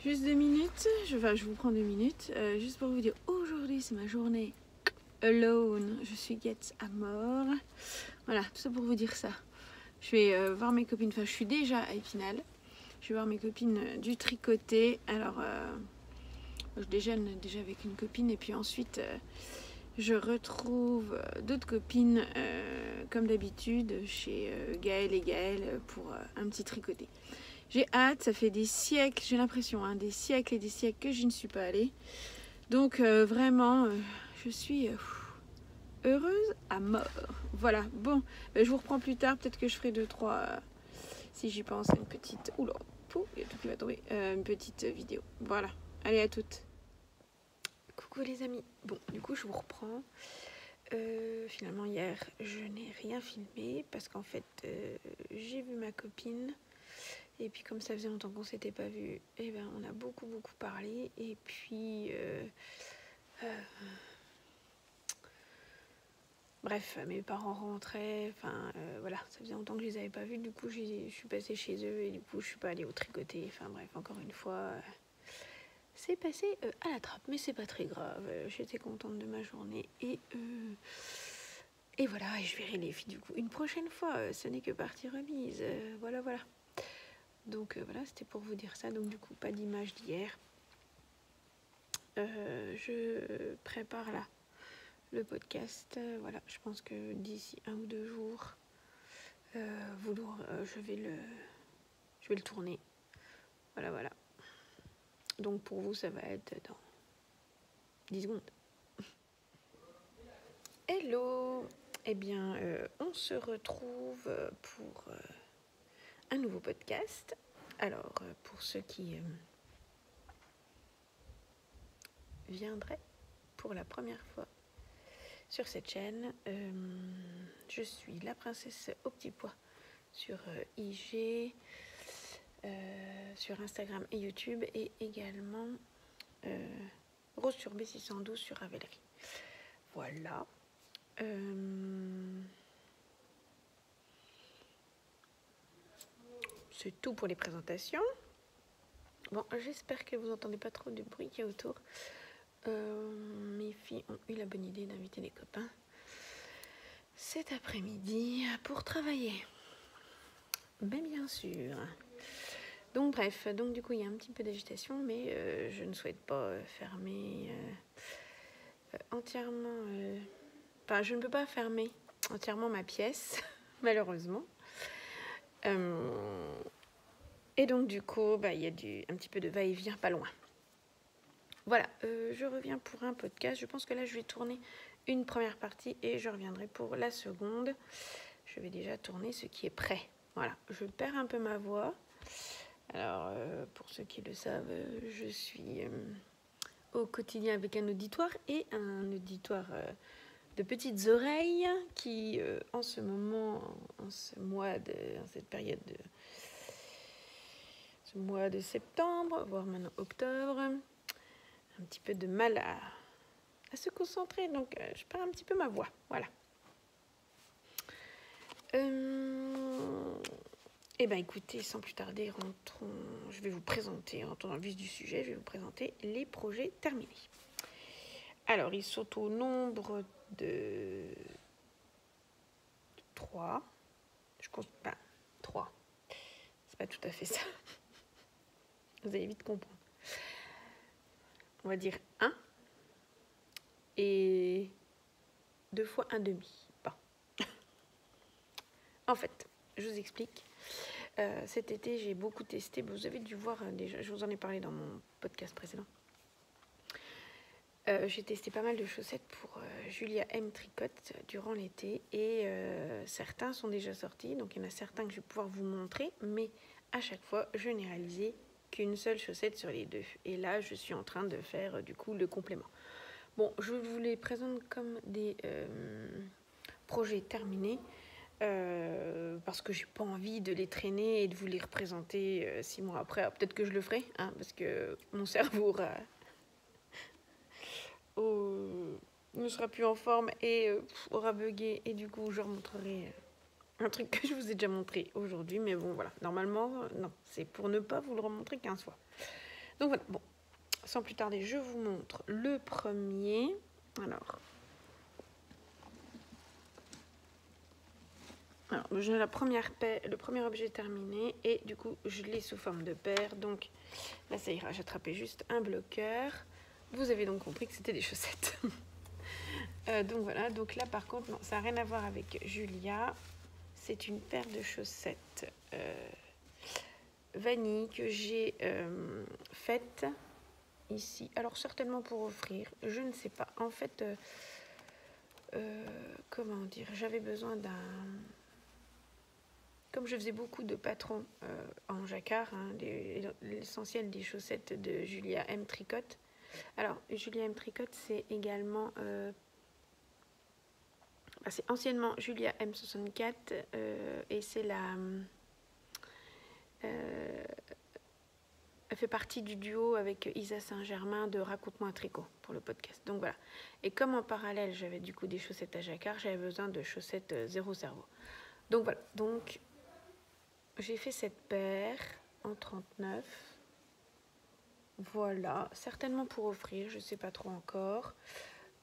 Juste 2 minutes, je vous prends 2 minutes, juste pour vous dire, aujourd'hui c'est ma journée alone, je suis get à mort. Voilà, tout ça pour vous dire ça. Je vais voir mes copines, enfin je suis déjà à Épinal, je vais voir mes copines du tricoté. Alors, je déjeune déjà avec une copine et puis ensuite je retrouve d'autres copines comme d'habitude chez Gaëlle et Gaëlle pour un petit tricoté. J'ai hâte, ça fait des siècles, j'ai l'impression, hein, des siècles et des siècles que je ne suis pas allée. Donc vraiment, je suis heureuse à mort. Voilà, bon, je vous reprends plus tard, peut-être que je ferai 2-3, si j'y pense, une petite... Oula, il y a tout qui va tomber, une petite vidéo. Voilà, allez à toutes. Coucou les amis, bon, du coup je vous reprends. Finalement hier, je n'ai rien filmé parce qu'en fait, j'ai vu ma copine. Et puis comme ça faisait longtemps qu'on s'était pas vu, eh ben, on a beaucoup parlé. Et puis bref, mes parents rentraient, enfin voilà, ça faisait longtemps que je les avais pas vus. Du coup je suis passée chez eux et du coup je suis pas allée au tricoté. Enfin bref, encore une fois, c'est passé à la trappe, mais c'est pas très grave. J'étais contente de ma journée et voilà, et je verrai les filles du coup une prochaine fois. Ce n'est que partie remise. Voilà. Donc voilà, c'était pour vous dire ça. Donc du coup, pas d'image d'hier. Je prépare là le podcast. Voilà, je pense que d'ici 1 ou 2 jours, je vais le tourner. Voilà. Donc pour vous, ça va être dans 10 secondes. Hello. Eh bien, on se retrouve pour un nouveau podcast. Alors, pour ceux qui viendraient pour la première fois sur cette chaîne, je suis la princesse au petit pois sur IG, sur Instagram et YouTube, et également Rose sur B612 sur Ravelry. Voilà. C'est tout pour les présentations. Bon, j'espère que vous n'entendez pas trop de bruit qu'il y a autour. Mes filles ont eu la bonne idée d'inviter les copains cet après-midi pour travailler. Ben, bien sûr. Donc bref, donc du coup il y a un petit peu d'agitation, mais je ne souhaite pas fermer entièrement... Enfin, je ne peux pas fermer entièrement ma pièce, malheureusement. Et donc du coup, il y a un petit peu de va-et-vient pas loin. Voilà, je reviens pour un podcast. Je pense que là, je vais tourner une première partie et je reviendrai pour la seconde. Je vais déjà tourner ce qui est prêt. Voilà, je perds un peu ma voix. Alors, pour ceux qui le savent, je suis au quotidien avec un auditoire et un auditoire de petites oreilles qui, en ce moment, en cette période ce mois de septembre, voire maintenant octobre, un petit peu de mal à se concentrer, donc je perds un petit peu ma voix, voilà. Eh bien écoutez, sans plus tarder, je vais vous présenter, rentrons dans le vif du sujet, je vais vous présenter les projets terminés. Alors, ils sont au nombre de 3. Je compte pas 3. C'est pas tout à fait ça. Vous allez vite comprendre. On va dire 1 et 2 fois 1/2. Bon. En fait, je vous explique. Cet été, j'ai beaucoup testé. Vous avez dû voir déjà, je vous en ai parlé dans mon podcast précédent. J'ai testé pas mal de chaussettes pour Julia M Tricotte durant l'été et certains sont déjà sortis, donc il y en a certains que je vais pouvoir vous montrer, mais à chaque fois, je n'ai réalisé qu'une seule chaussette sur les 2. Et là, je suis en train de faire du coup le complément. Bon, je vous les présente comme des projets terminés parce que j'ai pas envie de les traîner et de vous les représenter 6 mois après. Alors, peut-être que je le ferai, hein, parce que mon cerveau ne sera plus en forme et aura bugué, et du coup je remontrerai un truc que je vous ai déjà montré aujourd'hui, mais bon voilà, normalement non, c'est pour ne pas vous le remontrer 15 fois. Donc voilà, bon, sans plus tarder, je vous montre le premier. Alors j'ai le premier objet terminé et du coup je l'ai sous forme de paire, donc là ça ira, j'attrapais juste un bloqueur. Vous avez donc compris que c'était des chaussettes. Donc voilà, donc là par contre, non, ça n'a rien à voir avec Julia. C'est une paire de chaussettes vanille que j'ai faite ici. Alors certainement pour offrir, je ne sais pas. En fait, comment dire, j'avais besoin d'un... Comme je faisais beaucoup de patrons en jacquard, hein, l'essentiel des chaussettes de Julia M Tricotte. Alors, Julia M Tricotte, c'est également... c'est anciennement Julia M64 et c'est la... elle fait partie du duo avec Isa Saint-Germain de Raconte-moi un tricot pour le podcast. Donc voilà. Et comme en parallèle, j'avais du coup des chaussettes à jacquard, j'avais besoin de chaussettes zéro cerveau. Donc voilà. Donc j'ai fait cette paire en 39. Voilà. Certainement pour offrir, je ne sais pas trop encore.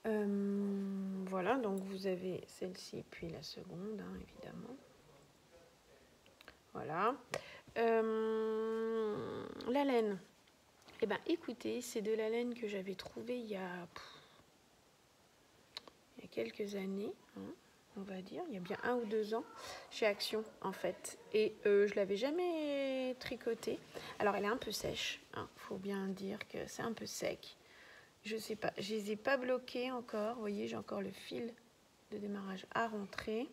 Voilà. Donc vous avez celle-ci puis la seconde, hein, évidemment. Voilà. La laine. Eh bien, écoutez, c'est de la laine que j'avais trouvée il y a quelques années, hein, on va dire, il y a bien 1 ou 2 ans, chez Action, en fait. Et je l'avais jamais tricotée. Alors, elle est un peu sèche, hein, faut bien dire que c'est un peu sec. Je sais pas, je les ai pas bloquées encore. Vous voyez, j'ai encore le fil de démarrage à rentrer.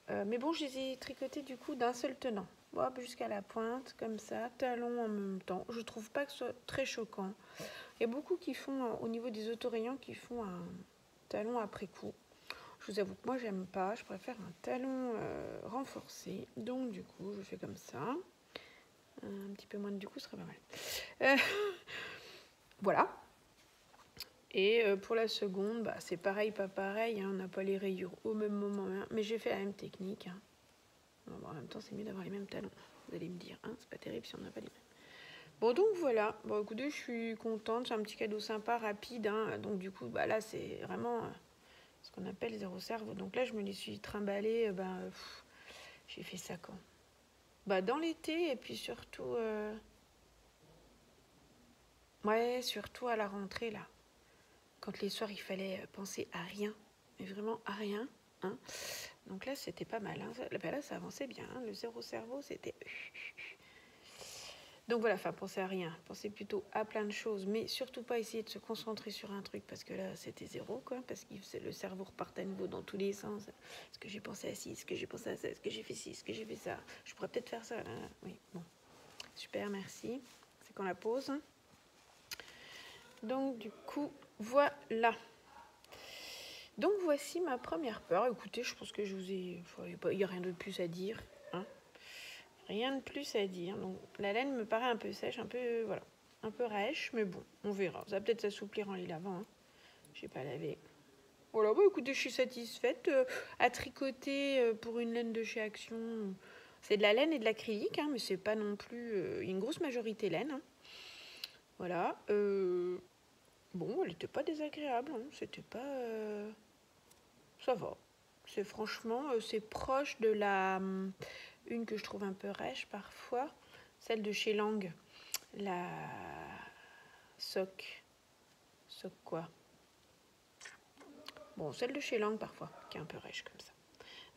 Mais bon, je les ai tricotées du coup d'un seul tenant. Hop, jusqu'à la pointe, comme ça, talon en même temps. Je trouve pas que ce soit très choquant. Il y a beaucoup qui font, au niveau des autorayons, qui font un talon après coup. Je vous avoue que moi, j'aime pas. Je préfère un talon renforcé. Donc, du coup, je fais comme ça. Un petit peu moins de du coup, ce serait pas mal. Voilà. Et pour la seconde, bah, c'est pareil, pas pareil, hein, on n'a pas les rayures au même moment, hein, mais j'ai fait la même technique. Hein. Bon, en même temps, c'est mieux d'avoir les mêmes talons, vous allez me dire, hein, c'est pas terrible si on n'a pas les mêmes. Bon, donc voilà, bon, écoutez, je suis contente, c'est un petit cadeau sympa, rapide, hein, donc du coup, bah, là, c'est vraiment ce qu'on appelle zéro cerveau. Donc là, je me les suis trimballées, j'ai fait ça quand? Bah, dans l'été, et puis surtout, ouais, surtout à la rentrée, là. Quand les soirs, il fallait penser à rien, mais vraiment à rien. Hein. Donc là, c'était pas mal. Hein. Là, ça avançait bien. Hein. Le zéro cerveau, c'était... Donc voilà, enfin, penser à rien. Penser plutôt à plein de choses, mais surtout pas essayer de se concentrer sur un truc, parce que là, c'était zéro, quoi. Parce que le cerveau repartait à nouveau dans tous les sens. Est-ce que j'ai pensé à ci? Est-ce que j'ai pensé à ça? Est-ce que j'ai fait ci? Est-ce que j'ai fait ça? Je pourrais peut-être faire ça. Là. Oui, bon. Super, merci. C'est quand la pause. Donc, du coup, voilà. Donc voici ma première peur. Écoutez, je pense que je vous ai... Il n'y a rien de plus à dire. Hein. Rien de plus à dire. Donc la laine me paraît un peu sèche, un peu, voilà, un peu rêche, mais bon, on verra. Ça va peut-être s'assouplir en les lavant. Hein. Je n'ai pas lavé. Voilà, bon, écoutez, je suis satisfaite. À tricoter pour une laine de chez Action, c'est de la laine et de l'acrylique, hein, mais c'est pas non plus... Il y a une grosse majorité laine. Hein. Voilà. Bon, elle n'était pas désagréable. Hein. C'était pas... Ça va. C'est franchement, c'est proche de la... une que je trouve un peu rêche parfois. Celle de chez Lang. La... Soc. Soc quoi? Bon, celle de chez Lang parfois, qui est un peu rêche comme ça.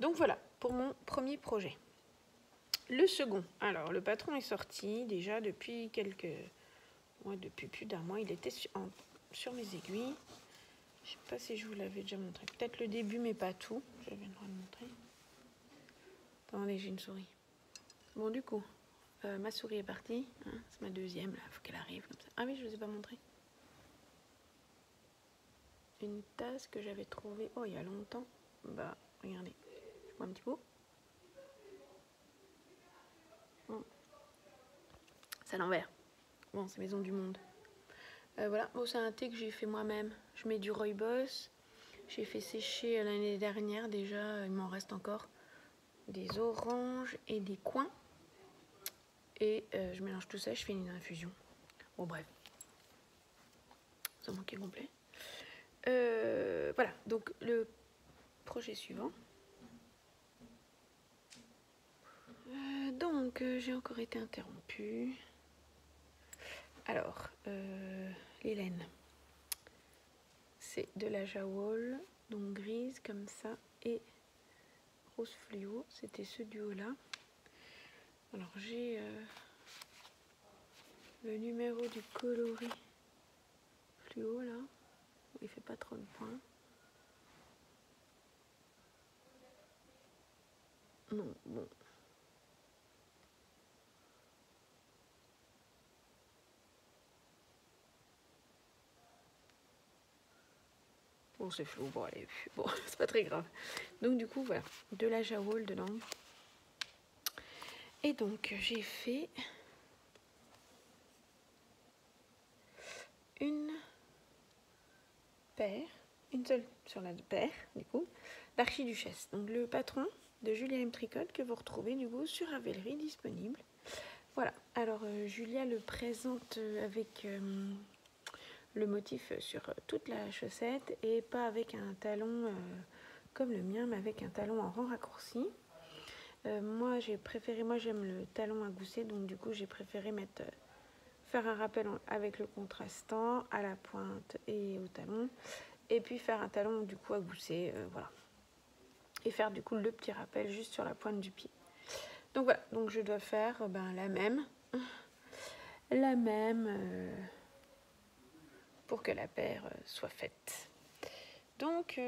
Donc voilà, pour mon premier projet. Le second. Alors, le patron est sorti déjà depuis quelques... Ouais, depuis plus d'un mois. Il était sur mes aiguilles. Je sais pas si je vous l'avais déjà montré. Peut-être le début, mais pas tout. Je vais le montrer. Attendez, j'ai une souris. Bon, du coup, ma souris est partie. Hein, c'est ma deuxième, là. Faut qu'elle arrive comme ça. Ah oui, je ne vous ai pas montré. Une tasse que j'avais trouvée, oh, il y a longtemps. Bah, regardez. Je vois un petit peu. Bon. C'est à l'envers. Bon, c'est Maison du Monde. Voilà, bon, c'est un thé que j'ai fait moi-même. Je mets du rooibos. J'ai fait sécher l'année dernière déjà. Il m'en reste encore des oranges et des coins. Et je mélange tout ça, je fais une infusion. Bon, bref. Ça manquait complet. Voilà, donc le projet suivant. Donc, j'ai encore été interrompue. Alors, les laines. C'est de la jawol, donc grise comme ça, et rose fluo. C'était ce duo-là. Alors, j'ai le numéro du coloris fluo, là. Il fait pas trop de points. Non, bon. Bon, c'est flou, bon, allez, bon, c'est pas très grave. Donc, du coup, voilà, de la jawol dedans. Et donc, j'ai fait une paire, une seule sur la paire, du coup, d'Archiduchesse. Donc, le patron de Julia M. Tricot que vous retrouvez, du coup, sur Ravelry, disponible. Voilà, alors, Julia le présente avec... le motif sur toute la chaussette et pas avec un talon comme le mien, mais avec un talon en rang raccourci. Moi j'ai préféré, moi j'aime le talon à gousset, donc du coup j'ai préféré mettre faire un rappel avec le contrastant à la pointe et au talon, et puis faire un talon du coup à gousset, voilà, et faire du coup le petit rappel juste sur la pointe du pied. Donc voilà, donc je dois faire la même pour que la paire soit faite. Donc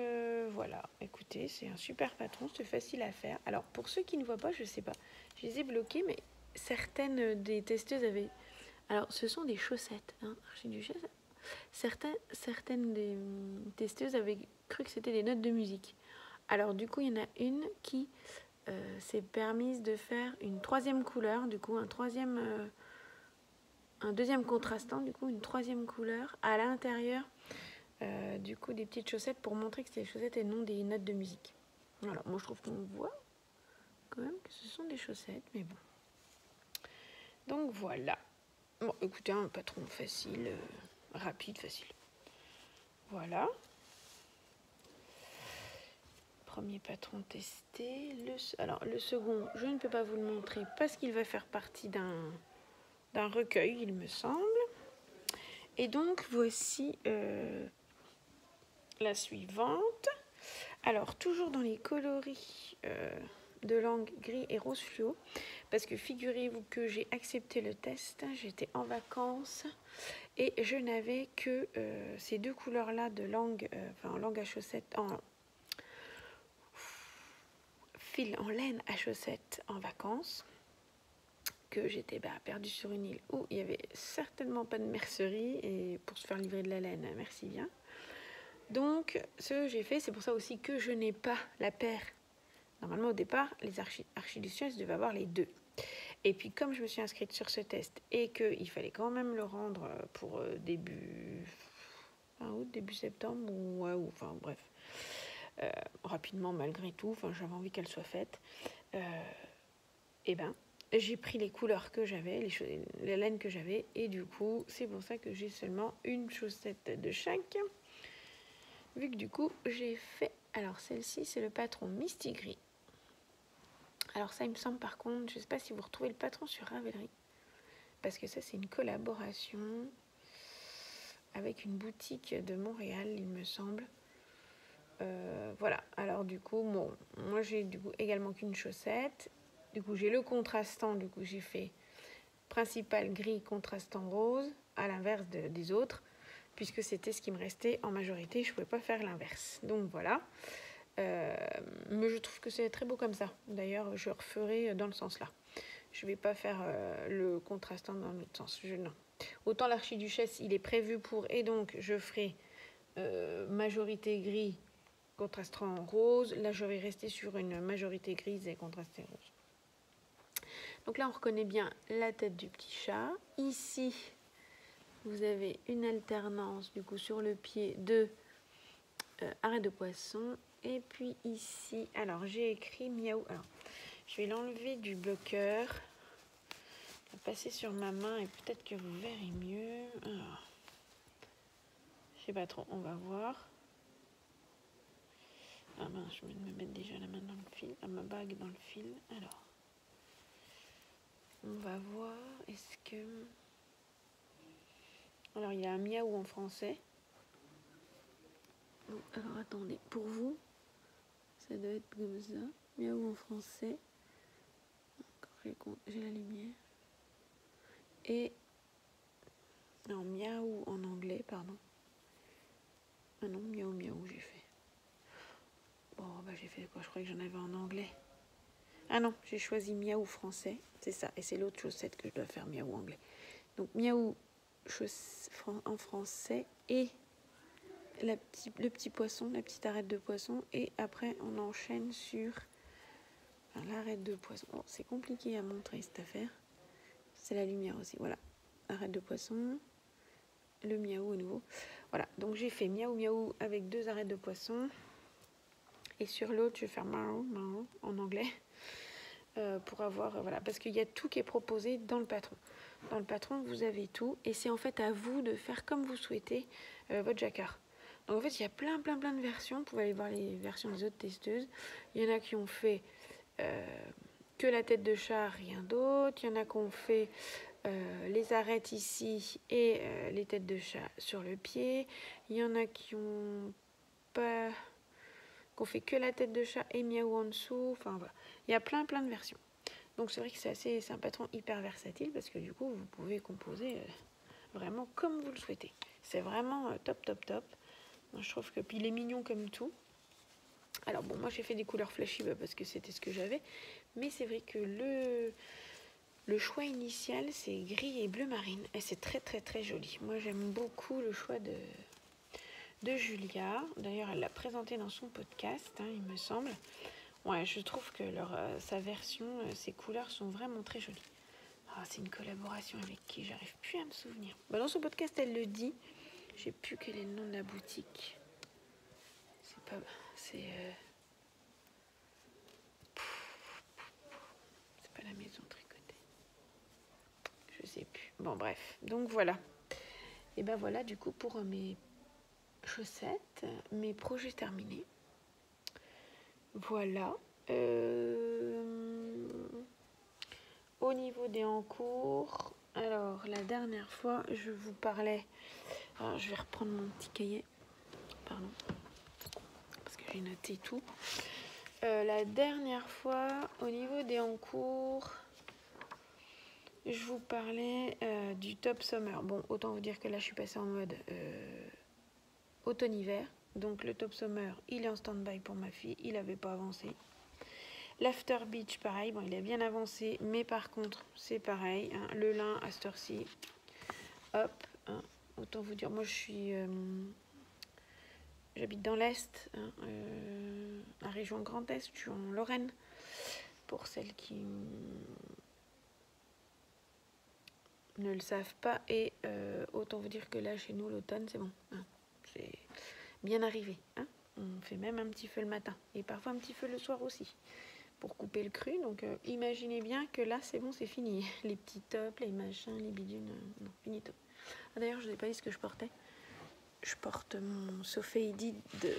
voilà, écoutez, c'est un super patron, c'est facile à faire. Alors pour ceux qui ne voient pas, je sais pas, je les ai bloqués, mais certaines des testeuses avaient... Alors ce sont des chaussettes, hein, Archiduchesse. Certaines des testeuses avaient cru que c'était des notes de musique. Alors du coup, il y en a une qui s'est permise de faire une troisième couleur, du coup un deuxième contrastant, du coup une troisième couleur à l'intérieur du coup des petites chaussettes pour montrer que c'est des chaussettes et non des notes de musique. Voilà, moi je trouve qu'on voit quand même que ce sont des chaussettes, mais bon. Donc voilà. Bon, écoutez, un patron facile, rapide, facile. Voilà. Premier patron testé. Alors le second, je ne peux pas vous le montrer parce qu'il va faire partie d'un recueil, il me semble. Et donc voici la suivante. Alors toujours dans les coloris de langue gris et rose fluo, parce que figurez-vous que j'ai accepté le test, j'étais en vacances et je n'avais que ces deux couleurs-là de langue, en langue à chaussettes, en fil en laine à chaussettes en vacances, que j'étais perdue sur une île où il n'y avait certainement pas de mercerie et pour se faire livrer de la laine, merci bien. Donc ce que j'ai fait, c'est pour ça aussi que je n'ai pas la paire. Normalement au départ, les archiluciennes devaient avoir les deux. Et puis comme je me suis inscrite sur ce test et qu'il fallait quand même le rendre pour début fin août, début septembre, ou enfin bref, rapidement malgré tout, j'avais envie qu'elle soit faite, et j'ai pris les couleurs que j'avais, les laines que j'avais, et du coup c'est pour ça que j'ai seulement une chaussette de chaque, vu que du coup j'ai fait, alors celle-ci c'est le patron Misty Gris. Alors ça il me semble par contre, je ne sais pas si vous retrouvez le patron sur Ravelry, parce que ça c'est une collaboration avec une boutique de Montréal il me semble. Voilà, alors du coup bon, moi j'ai du coup également qu'une chaussette, du coup j'ai le contrastant, du coup j'ai fait principal gris contrastant rose à l'inverse des autres, puisque c'était ce qui me restait en majorité, je ne pouvais pas faire l'inverse, donc voilà. Mais je trouve que c'est très beau comme ça, d'ailleurs je referai dans le sens là, je ne vais pas faire le contrastant dans l'autre sens, non. Autant l'archiduchesse il est prévu pour, et donc je ferai majorité gris contrastant rose, là je vais rester sur une majorité grise et contrasté rose. Donc là on reconnaît bien la tête du petit chat, ici vous avez une alternance du coup sur le pied de arrêt de poisson, et puis ici, alors j'ai écrit miaou, alors je vais l'enlever du bloqueur, la passer sur ma main et peut-être que vous verrez mieux. Alors, je sais pas trop, on va voir. Ah mince, je vais me mettre déjà la main dans le fil, ma bague dans le fil. Alors, on va voir, est-ce que... Alors, il y a un miaou en français. Alors, attendez, pour vous, ça doit être comme ça. Miaou en français. Encore, j'ai la lumière. Et... Non, miaou en anglais, pardon. Ah non, miaou, miaou, j'ai fait. Bon, j'ai fait quoi? Je croyais que j'en avais en anglais. Ah non, j'ai choisi miaou français, c'est ça. Et c'est l'autre chaussette que je dois faire miaou anglais. Donc miaou en français et le petit poisson, la petite arête de poisson. Et après, on enchaîne sur l'arête de poisson. Bon, c'est compliqué à montrer cette affaire. C'est la lumière aussi, voilà. Arête de poisson, le miaou à nouveau. Voilà, donc j'ai fait miaou miaou avec 2 arêtes de poisson. Et sur l'autre, je vais faire miaou miaou en anglais. Pour avoir, voilà, parce qu'il y a tout qui est proposé dans le patron. Dans le patron, vous avez tout, et c'est en fait à vous de faire comme vous souhaitez votre jacquard. Donc en fait, il y a plein de versions. Vous pouvez aller voir les versions des autres testeuses. Il y en a qui ont fait que la tête de chat, rien d'autre. Il y en a qui ont fait les arêtes ici et les têtes de chat sur le pied. Il y en a qui ont pas... qu'on fait que la tête de chat et miaou en dessous. Enfin voilà, il y a plein de versions. Donc c'est vrai que c'est un patron hyper versatile, parce que du coup vous pouvez composer vraiment comme vous le souhaitez. C'est vraiment top. Moi, je trouve que puis il est mignon comme tout. Alors bon, moi j'ai fait des couleurs flashy parce que c'était ce que j'avais, mais c'est vrai que le choix initial c'est gris et bleu marine, et c'est très joli. Moi j'aime beaucoup le choix de Julia. D'ailleurs, elle l'a présenté dans son podcast, il me semble. Ouais, je trouve que sa version, ses couleurs sont vraiment très jolies. Ah, c'est une collaboration avec qui j'arrive plus à me souvenir. Dans son podcast, elle le dit, Je sais plus quel est le nom de la boutique. C'est pas... C'est pas la maison tricotée. Je sais plus. Bon, bref. Donc, voilà. Et ben voilà, du coup, pour mes chaussettes, mes projets terminés. Voilà. Au niveau des encours, alors la dernière fois, je vous parlais. Alors, je vais reprendre mon petit cahier. Pardon. Parce que j'ai noté tout. La dernière fois, au niveau des encours, je vous parlais du top summer. Bon, autant vous dire que là, je suis passée en mode automne-hiver. Donc, le top summer, il est en stand-by pour ma fille. Il n'avait pas avancé. L'after beach, pareil. Bon, il a bien avancé. Mais par contre, c'est pareil. Hein, le lin, à cette heure-ci, hop. Hein, autant vous dire, moi, j'habite dans l'Est, hein, la région Grand Est. Je suis en Lorraine. Pour celles qui ne le savent pas. Et autant vous dire que là, chez nous, l'automne, c'est bon. Hein, c'est bien arrivé. Hein. On fait même un petit feu le matin. Et parfois un petit feu le soir aussi. Pour couper le cru. Donc, imaginez bien que là, c'est bon, c'est fini. Les petits tops, les machins, les bidules. Non, finito. Ah, d'ailleurs, je ne vous ai pas dit ce que je portais. Je porte mon Sophéidide de...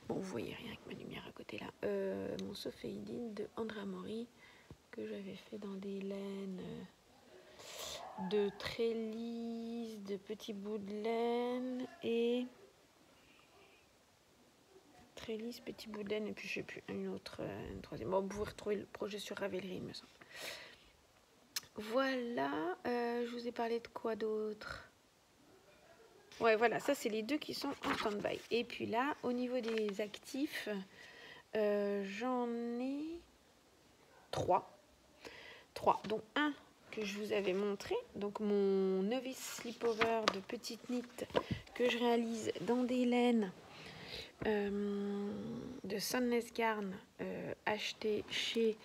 Bon, vous voyez rien avec ma lumière à côté là. Mon Sophéidide de Andrea Mori. Que j'avais fait dans des laines de trélisse, de petits bouts de laine et trélisse, petits bouts de laine et puis je sais plus, une troisième. Bon, vous pouvez retrouver le projet sur Ravelry, il me semble. Voilà, je vous ai parlé de quoi d'autre? Ouais, voilà, ça c'est les deux qui sont en stand-by. Et puis là, au niveau des actifs, j'en ai trois, dont un que je vous avais montré, donc mon novice slipover de petite knit que je réalise dans des laines de Sunless Garn acheté chez,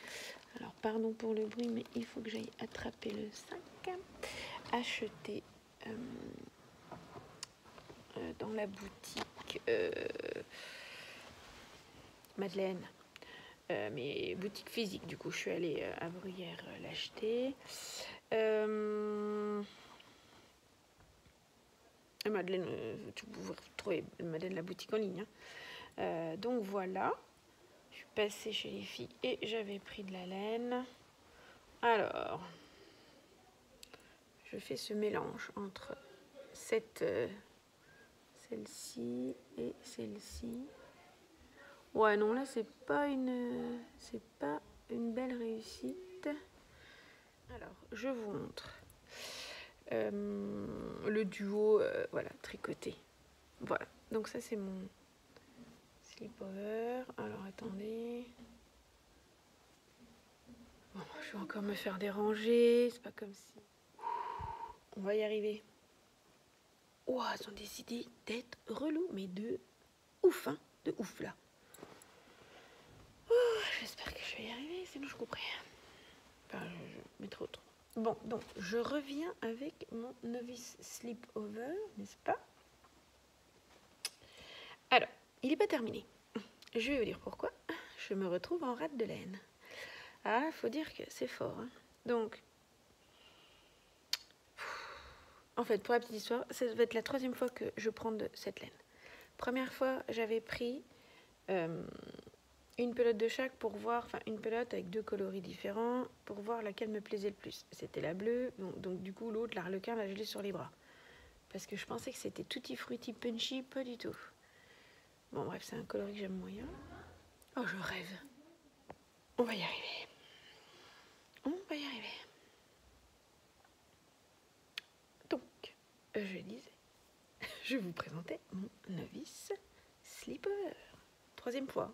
alors pardon pour le bruit mais il faut que j'aille attraper le sac, acheté dans la boutique Madeleine, mais boutique physique, du coup je suis allée à Bruyères l'acheter. Madeleine, vous retrouvez Madeleine la boutique en ligne. Hein. Donc voilà, je suis passée chez les filles et j'avais pris de la laine. Alors, je fais ce mélange entre celle-ci et celle-ci. Ouais, non, là c'est pas une belle réussite. Alors, je vous montre le duo, voilà, tricoté. Voilà, donc ça c'est mon slipover. Alors attendez. Bon, je vais encore me faire déranger. C'est pas comme si. On va y arriver. Oh, elles ont décidé d'être relous, mais de ouf, hein, de ouf là. Oh, j'espère que je vais y arriver, sinon je couperai. Enfin, je mettrai autre. Bon, donc je reviens avec mon novice slipover, n'est-ce pas? Alors, il n'est pas terminé. Je vais vous dire pourquoi. Je me retrouve en rate de laine. Ah, faut dire que c'est fort. Hein. Donc, en fait, pour la petite histoire, ça va être la troisième fois que je prends de cette laine. Première fois, j'avais pris une pelote de chaque pour voir, enfin une pelote avec deux coloris différents pour voir laquelle me plaisait le plus. C'était la bleue, donc du coup l'autre, l'arlequin, là je l'ai sur les bras. Parce que je pensais que c'était tutti frutti punchy, pas du tout. Bon bref, c'est un coloris que j'aime moyen. Oh, je rêve. On va y arriver. On va y arriver. Donc, je disais, je vous présentais mon novice slipover. Troisième fois.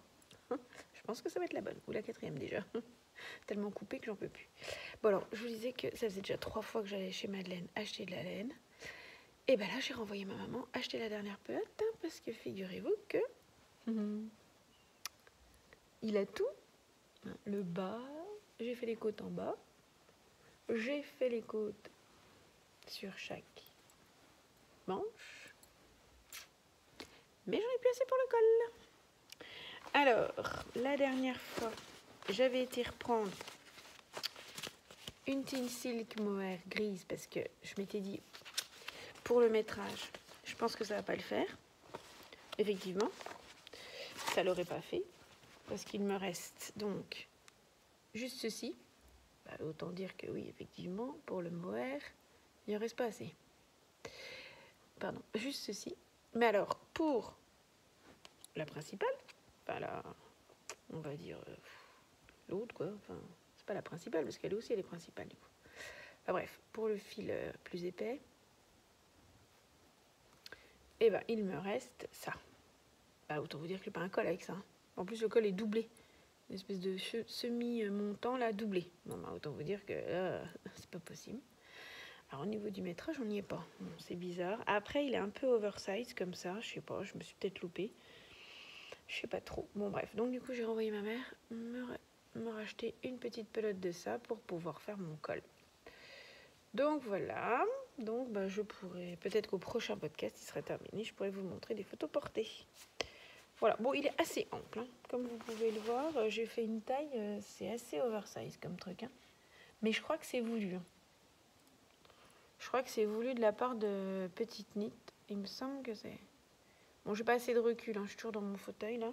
Je pense que ça va être la bonne, ou la quatrième déjà. Tellement coupé que j'en peux plus. Bon alors, je vous disais que ça faisait déjà 3 fois que j'allais chez Madeleine acheter de la laine. Et ben là, j'ai renvoyé ma maman acheter la dernière pelote, hein, parce que figurez-vous que il a tout. Le bas, j'ai fait les côtes en bas. J'ai fait les côtes sur chaque manches. Mais j'en ai plus assez pour le col. Alors, la dernière fois, j'avais été reprendre une Teen Silk Mohair grise parce que je m'étais dit, pour le métrage, je pense que ça va pas le faire. Effectivement, ça l'aurait pas fait parce qu'il me reste donc juste ceci. Bah, autant dire que oui, effectivement, pour le mohair, il ne reste pas assez. Pardon, juste ceci. Mais alors, pour la principale, enfin la, on va dire l'autre quoi, enfin, c'est pas la principale parce qu'elle aussi elle est principale du coup. Enfin bref, pour le fil plus épais, et ben il me reste ça. Bah, autant vous dire que j'ai pas un col avec ça. En plus, le col est doublé. Une espèce de semi-montant là, doublé. Non, bah, autant vous dire que c'est pas possible. Alors, au niveau du métrage, on n'y est pas. Bon, c'est bizarre. Après, il est un peu oversize comme ça. Je sais pas, je me suis peut-être loupée. Je sais pas trop. Bon, bref. Donc, du coup, j'ai renvoyé ma mère me racheter une petite pelote de ça pour pouvoir faire mon col. Donc, voilà. Donc, bah, je pourrais, peut-être qu'au prochain podcast, il sera terminé, je pourrais vous montrer des photos portées. Voilà, bon, il est assez ample, hein. Comme vous pouvez le voir, j'ai fait une taille, c'est assez oversize comme truc, hein. Mais je crois que c'est voulu, hein. Je crois que c'est voulu de la part de Petite Knit, il me semble que c'est... Bon, j'ai pas assez de recul, hein. Je suis toujours dans mon fauteuil, là.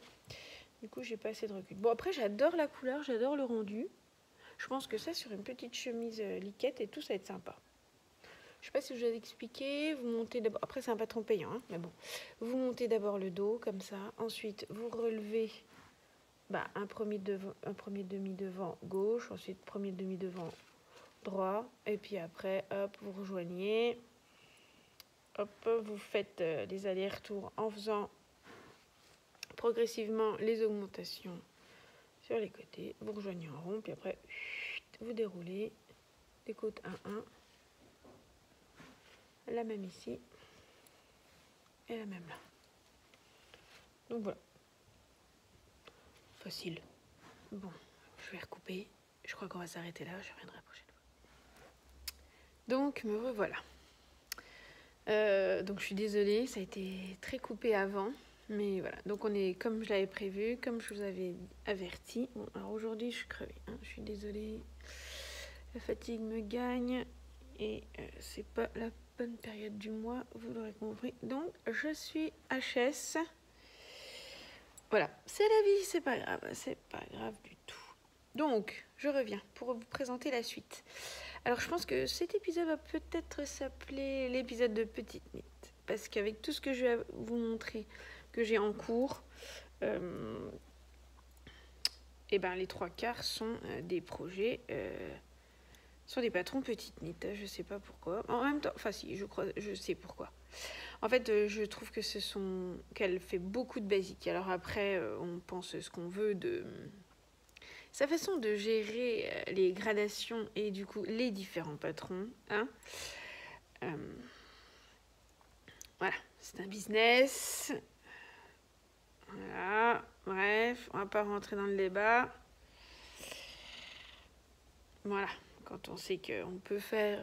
Du coup, j'ai pas assez de recul. Bon, après, j'adore la couleur, j'adore le rendu. Je pense que ça, sur une petite chemise liquette et tout, ça va être sympa. Je sais pas si je vous ai expliqué, vous montez d'abord, après c'est un patron payant, hein, mais bon, vous montez d'abord le dos comme ça, ensuite vous relevez un premier demi-devant gauche, ensuite premier demi-devant droit, et puis après, hop, vous rejoignez, hop, vous faites les allers-retours en faisant progressivement les augmentations sur les côtés, vous rejoignez en rond, puis après, vous déroulez des côtes 1-1. La même ici et la même là. Donc voilà. Facile. Bon, je vais recouper. Je crois qu'on va s'arrêter là. Je reviendrai la prochaine fois. Donc me revoilà. Donc je suis désolée, ça a été très coupé avant. Mais voilà, donc on est comme je l'avais prévu, comme je vous avais averti. Bon, alors aujourd'hui je suis crevée, hein. Je suis désolée. La fatigue me gagne. Et c'est pas la bonne période du mois, vous l'aurez compris. Donc je suis HS. Voilà, c'est la vie, c'est pas grave du tout. Donc je reviens pour vous présenter la suite. Alors je pense que cet épisode va peut-être s'appeler l'épisode de Petite Knit, parce qu'avec tout ce que je vais vous montrer que j'ai en cours, et ben les 3/4 sont des projets sont des patrons Petite Knit. Je sais pas pourquoi. En même temps, enfin si, je sais pourquoi. En fait, je trouve que qu'elle fait beaucoup de basiques. Alors après, on pense ce qu'on veut de sa façon de gérer les gradations et du coup les différents patrons. Hein. Voilà, c'est un business. Voilà, bref, on va pas rentrer dans le débat. Voilà, quand on sait qu'on peut faire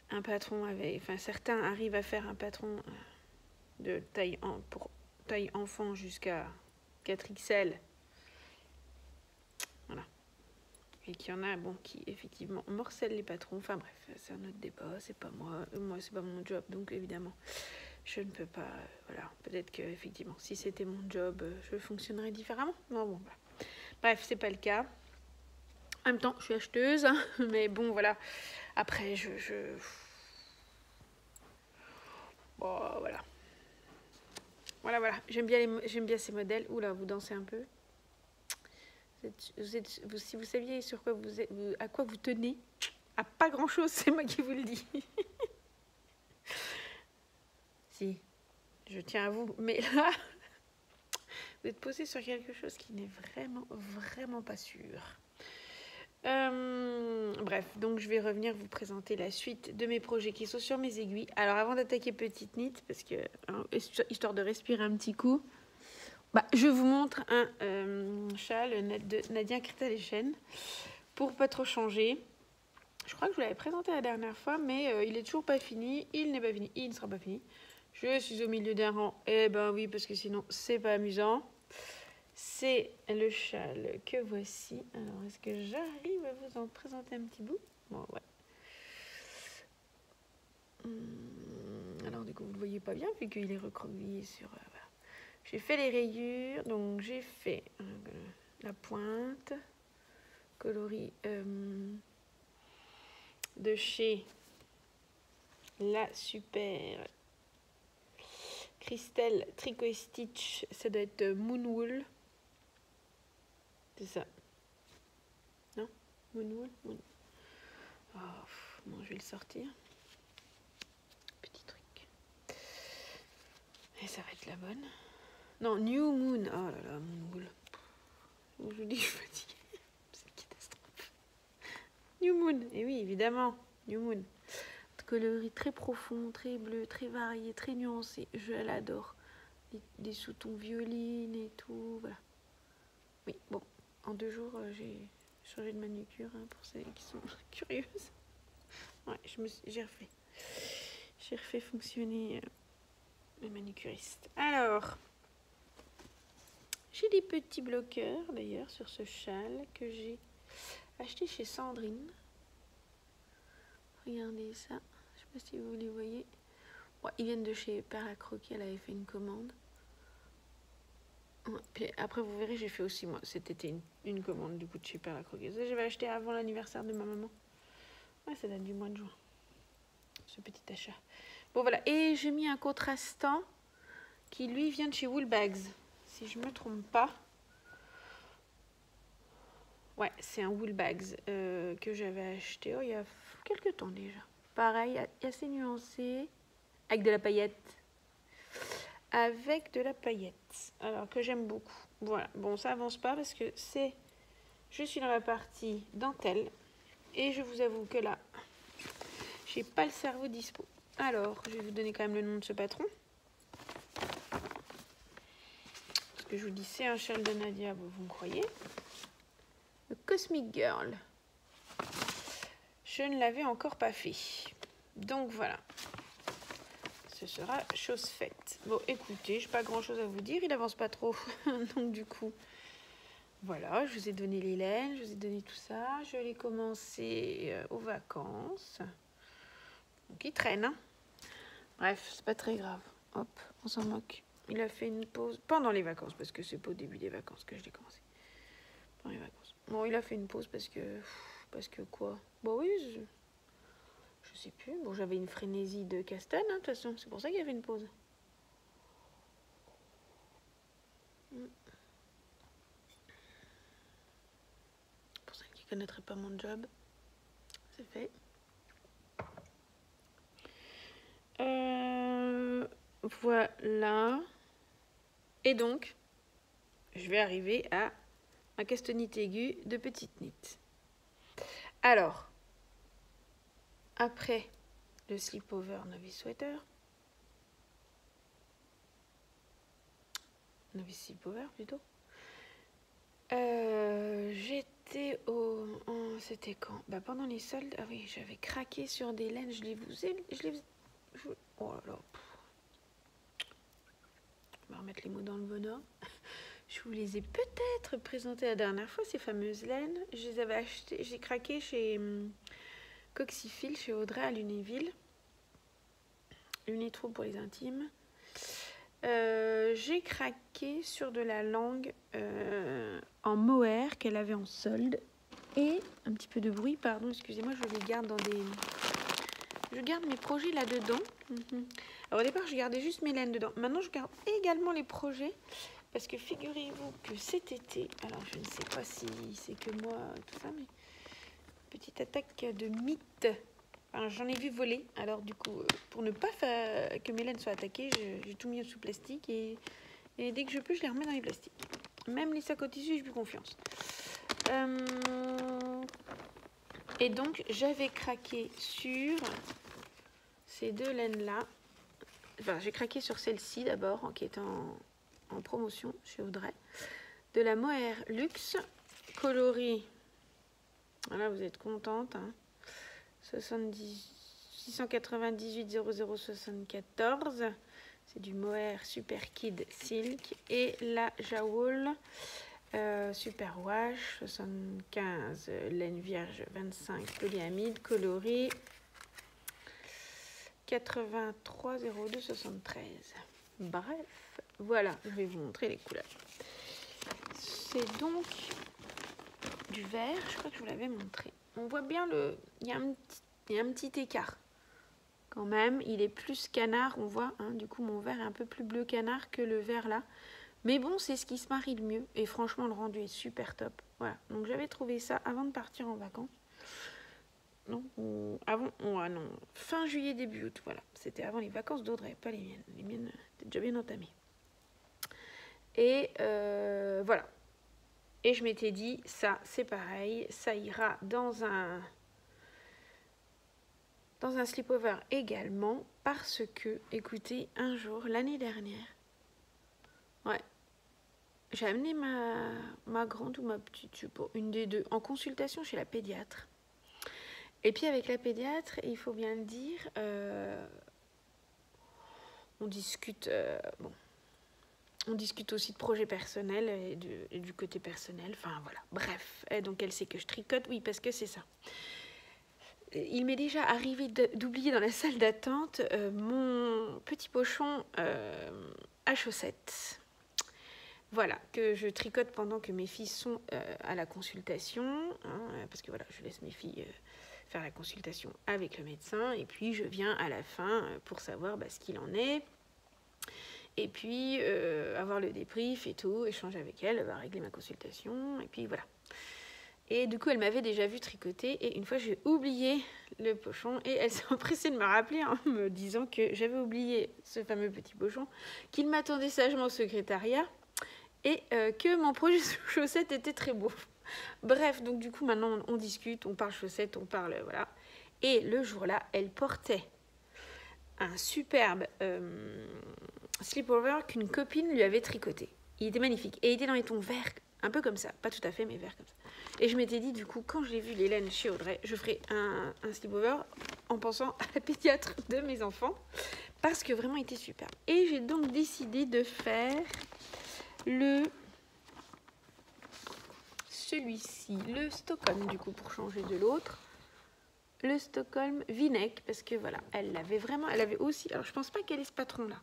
un patron avec... Enfin, certains arrivent à faire un patron de pour taille enfant jusqu'à 4XL. Voilà. Et qu'il y en a, bon, qui effectivement morcellent les patrons. Enfin bref, c'est un autre débat, c'est pas moi. Moi, c'est pas mon job, donc évidemment, je ne peux pas... voilà, peut-être que effectivement, si c'était mon job, je fonctionnerais différemment. Non, bon, voilà. Bref, c'est pas le cas. En même temps, je suis acheteuse, hein, mais bon, voilà. Après, bon, voilà. Voilà. J'aime bien ces modèles. Oula, vous dansez un peu. Si vous saviez sur quoi à quoi vous tenez, à pas grand-chose, c'est moi qui vous le dis. Si, je tiens à vous. Mais là, vous êtes posé sur quelque chose qui n'est vraiment pas sûr. Bref, donc je vais revenir vous présenter la suite de mes projets qui sont sur mes aiguilles. Alors avant d'attaquer Petite Knit, parce que histoire de respirer un petit coup, je vous montre un châle de Nadia Kretaléchen pour pas trop changer. Je crois que je vous l'avais présenté la dernière fois, mais il est toujours pas fini. Il n'est pas fini, il ne sera pas fini. Je suis au milieu d'un rang. Eh ben oui, parce que sinon, c'est pas amusant. C'est le châle que voici. Alors, est-ce que j'arrive à vous en présenter un petit bout? Bon, ouais. Alors, du coup, vous ne le voyez pas bien, vu qu'il est recroquevillé sur... voilà. J'ai fait les rayures, donc j'ai fait la pointe, coloris de chez La Super Christelle Tricot Stitch, ça doit être Moonwool. C'est ça. Non? Moonwool? Oh, bon, je vais le sortir. Petit truc. Et ça va être la bonne. Non, New Moon. Oh là là, Moonwool. Je vous dis, je suis fatiguée. C'est une catastrophe. New Moon. Et oui, évidemment. New Moon. Coloris très profond, très bleu, très varié, très nuancé. Je l'adore. Des sous-tons violines et tout. Voilà. Oui, bon. En 2 jours, j'ai changé de manucure pour celles qui sont curieuses. Ouais, j'ai refait. J'ai refait fonctionner les manucuristes. Alors, j'ai des petits bloqueurs d'ailleurs sur ce châle que j'ai acheté chez Sandrine. Regardez ça. Je sais pas si vous les voyez. Ouais, ils viennent de chez Perle à Croquis. Elle avait fait une commande. Ouais, puis après, vous verrez, j'ai fait aussi moi cet été une commande du coup de chez Perle à Croquis. Ça, j'avais acheté avant l'anniversaire de ma maman. Ouais, ça date du mois de juin. Ce petit achat. Bon voilà, et j'ai mis un contrastant qui lui vient de chez Woolbags, si je me trompe pas. Ouais, c'est un Woolbags que j'avais acheté il y a quelques temps déjà. Pareil, assez nuancé, avec de la paillette. Avec de la paillette, alors que j'aime beaucoup. Voilà, bon ça avance pas parce que je suis dans la partie dentelle et je vous avoue que là, j'ai pas le cerveau dispo. Alors, je vais vous donner quand même le nom de ce patron. Parce que je vous dis, c'est un châle de Nadia, vous me croyez. Le Cosmic Girl. Je ne l'avais encore pas fait. Donc voilà. Ce sera chose faite. Bon, écoutez, je n'ai pas grand chose à vous dire. Il avance pas trop. Donc du coup, voilà, je vous ai donné les laines, je vous ai donné tout ça. Je l'ai commencé aux vacances. Donc il traîne, hein. Bref, c'est pas très grave. Hop, on s'en moque. Il a fait une pause pendant les vacances, parce que c'est pas au début des vacances que je l'ai commencé. Pendant les vacances. Bon, il a fait une pause parce que quoi? Bon oui, je sais plus. Bon, j'avais une frénésie de castagne, hein, de toute façon. C'est pour ça qu'il y avait une pause. Pour celles qui ne connaîtraient pas mon job, c'est fait. Voilà. Et donc, je vais arriver à ma castanite aiguë de petite nit. Alors, après le slip-over novice sweater, novice slip-over plutôt, j'étais c'était quand? Bah pendant les soldes. Ah oui, j'avais craqué sur des laines. Oh là là. On va remettre les mots dans le bon ordre. Je vous les ai peut-être présentées la dernière fois, ces fameuses laines. Je les avais achetées, j'ai craqué chez Coxyphile, chez Audrey à Lunéville. Lunétro pour les intimes. J'ai craqué sur de la langue en mohair qu'elle avait en solde. Et un petit peu de bruit, pardon, excusez-moi, je les garde dans des... Je garde mes projets là-dedans. Alors au départ, je gardais juste mes laines dedans. Maintenant, je garde également les projets. Parce que figurez-vous que cet été, alors je ne sais pas si c'est que moi, tout ça, mais petite attaque de mythes. J'en ai vu voler. Alors du coup, pour ne pas que mes laines soient attaquées, j'ai tout mis sous plastique. Et dès que je peux, je les remets dans les plastiques. Même les sacs au tissu, j'ai plus confiance. Et donc, j'avais craqué sur ces deux laines-là. Enfin, j'ai craqué sur celle-ci d'abord, qui est en promotion chez Audrey. De la Mohair Luxe, coloris. Voilà, vous êtes contente. Hein. 698 0074. C'est du Mohair Super Kid Silk. Et la Jawool Super Wash 75 laine vierge 25 polyamide coloris 83 02 73. Bref, voilà, je vais vous montrer les couleurs. C'est donc du vert, je crois que je vous l'avais montré. On voit bien il y a un petit écart. Quand même, il est plus canard, on voit, hein, du coup mon vert est un peu plus bleu canard que le vert là. Mais bon, c'est ce qui se marie le mieux. Et franchement, le rendu est super top. Voilà, donc j'avais trouvé ça avant de partir en vacances. Non, non, fin juillet, début août, voilà. C'était avant les vacances d'Audrey, pas les miennes. Les miennes étaient déjà bien entamées. Et voilà. Et je m'étais dit, ça, c'est pareil, ça ira dans un sleepover également, parce que, écoutez, un jour, l'année dernière, ouais, j'ai amené ma grande ou ma petite, je sais pas, une des deux, en consultation chez la pédiatre. Et puis avec la pédiatre, il faut bien le dire, on discute, bon, on discute aussi de projets personnels et du côté personnel, enfin voilà, bref. Et donc elle sait que je tricote, oui, parce que c'est ça. Il m'est déjà arrivé d'oublier dans la salle d'attente mon petit pochon à chaussettes. Voilà, que je tricote pendant que mes filles sont à la consultation, hein, parce que voilà, je laisse mes filles faire la consultation avec le médecin, et puis je viens à la fin pour savoir ce qu'il en est, et puis avoir le débrief et tout, échanger avec elle, régler ma consultation, et puis voilà. Et du coup, elle m'avait déjà vu tricoter, et une fois, j'ai oublié le pochon, et elle s'est empressée de me rappeler en me disant que j'avais oublié ce fameux petit pochon, qu'il m'attendait sagement au secrétariat, et que mon projet sous chaussettes était très beau. Bref, donc du coup, maintenant, on discute, on parle chaussettes, on parle, voilà. Et le jour-là, elle portait un superbe sleepover qu'une copine lui avait tricoté. Il était magnifique, et il était dans les tons verts, un peu comme ça, pas tout à fait, mais vert comme ça. Et je m'étais dit, du coup, quand j'ai vu les laines chez Audrey, je ferai un sleepover en pensant à la pédiatre de mes enfants, parce que vraiment, il était super. Et j'ai donc décidé de faire celui-ci, le Stockholm, du coup, pour changer de l'autre. Le Stockholm V-neck, parce que voilà, elle avait aussi, alors je pense pas qu'elle ait ce patron-là.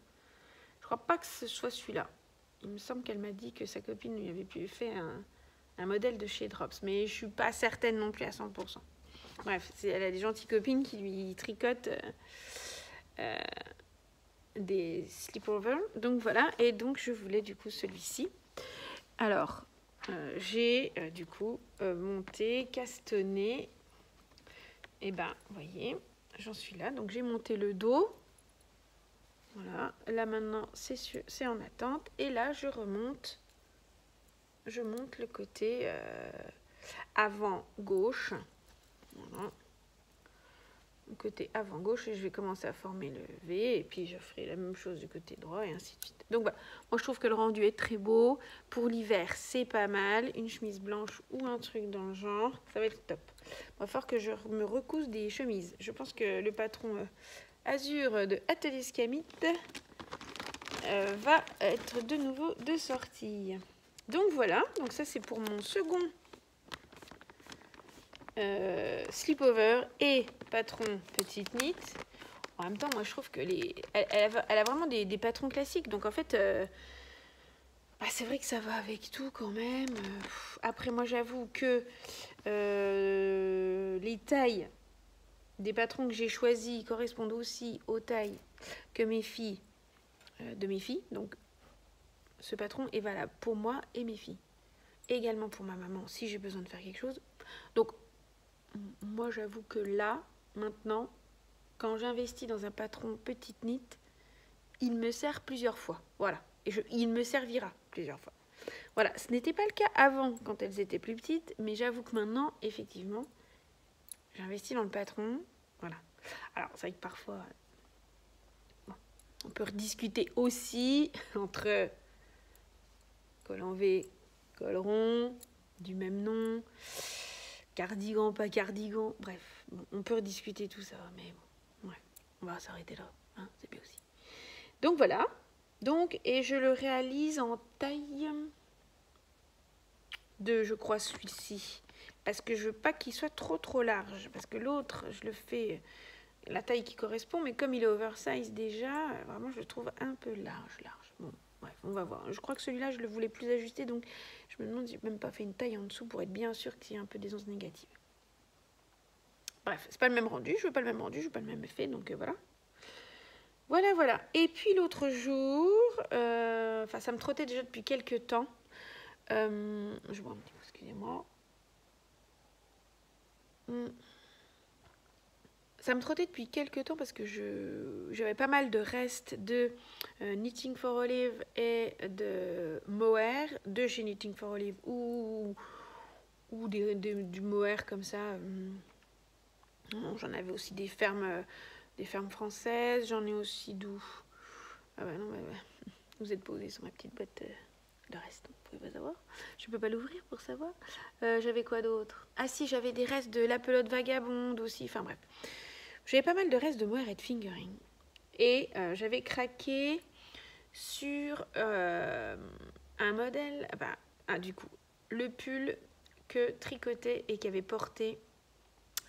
Je crois pas que ce soit celui-là. Il me semble qu'elle m'a dit que sa copine lui avait fait un modèle de chez Drops, mais je suis pas certaine non plus à 100%. Bref, elle a des gentilles copines qui lui tricotent des sleepovers. Donc voilà, et donc je voulais du coup celui-ci. Alors, j'ai du coup monté, castonné. Et ben, vous voyez, j'en suis là. Donc j'ai monté le dos. Voilà, là maintenant c'est en attente, et là je monte le côté avant gauche, voilà, le côté avant gauche, et je vais commencer à former le V, et puis je ferai la même chose du côté droit, et ainsi de suite. Donc voilà, moi je trouve que le rendu est très beau. Pour l'hiver c'est pas mal, une chemise blanche ou un truc dans le genre, ça va être top. Il va falloir que je me recouse des chemises. Je pense que le patron Azur de Atelier Scamit va être de nouveau de sortie. Donc voilà, donc ça c'est pour mon second sleepover et patron petite knit. En même temps, moi je trouve que elle a vraiment des patrons classiques, donc en fait c'est vrai que ça va avec tout quand même. Après moi j'avoue que les tailles des patrons que j'ai choisis correspondent aussi aux tailles que mes filles, donc ce patron est valable pour moi et mes filles, également pour ma maman si j'ai besoin de faire quelque chose. Donc moi j'avoue que là maintenant, quand j'investis dans un patron petite knit, il me sert plusieurs fois, voilà, et il me servira plusieurs fois. Voilà, ce n'était pas le cas avant quand elles étaient plus petites, mais j'avoue que maintenant effectivement j'investis dans le patron. Voilà. Alors, c'est vrai que parfois, on peut rediscuter aussi entre col en V, col rond, du même nom, cardigan, pas cardigan, bref. bon, on peut rediscuter tout ça, mais bon, ouais, on va s'arrêter là, hein, c'est bien aussi. Donc voilà, donc, et je le réalise en taille 2, je crois, celui-ci. Parce que je veux pas qu'il soit trop large. Parce que l'autre, je le fais la taille qui correspond. Mais comme il est oversize déjà, vraiment, je le trouve un peu large. Bon, bref, on va voir. Je crois que celui-là, je le voulais plus ajusté. Donc, je me demande si j'ai même pas fait une taille en dessous pour être bien sûr qu'il y ait un peu des onces négatives. Bref, c'est pas le même rendu. Je veux pas le même rendu. Je veux pas le même effet. Donc, voilà. Voilà. Et puis, l'autre jour, enfin, ça me trottait déjà depuis quelques temps. Je vois un petit peu, excusez-moi. Ça me trottait depuis quelques temps parce que j'avais pas mal de restes de Knitting for Olive et de mohair de chez Knitting for Olive ou du mohair comme ça. J'en avais aussi des fermes françaises. J'en ai aussi d'où. Ah bah non, vous êtes posé sur ma petite boîte de restes. Vous pouvez pas savoir. Je peux pas l'ouvrir pour savoir. J'avais quoi d'autre? Ah si, j'avais des restes de la pelote vagabonde aussi. Enfin bref. J'avais pas mal de restes de mohair et de fingering. Et j'avais craqué sur un modèle. Du coup, le pull que tricotait et qu'avait porté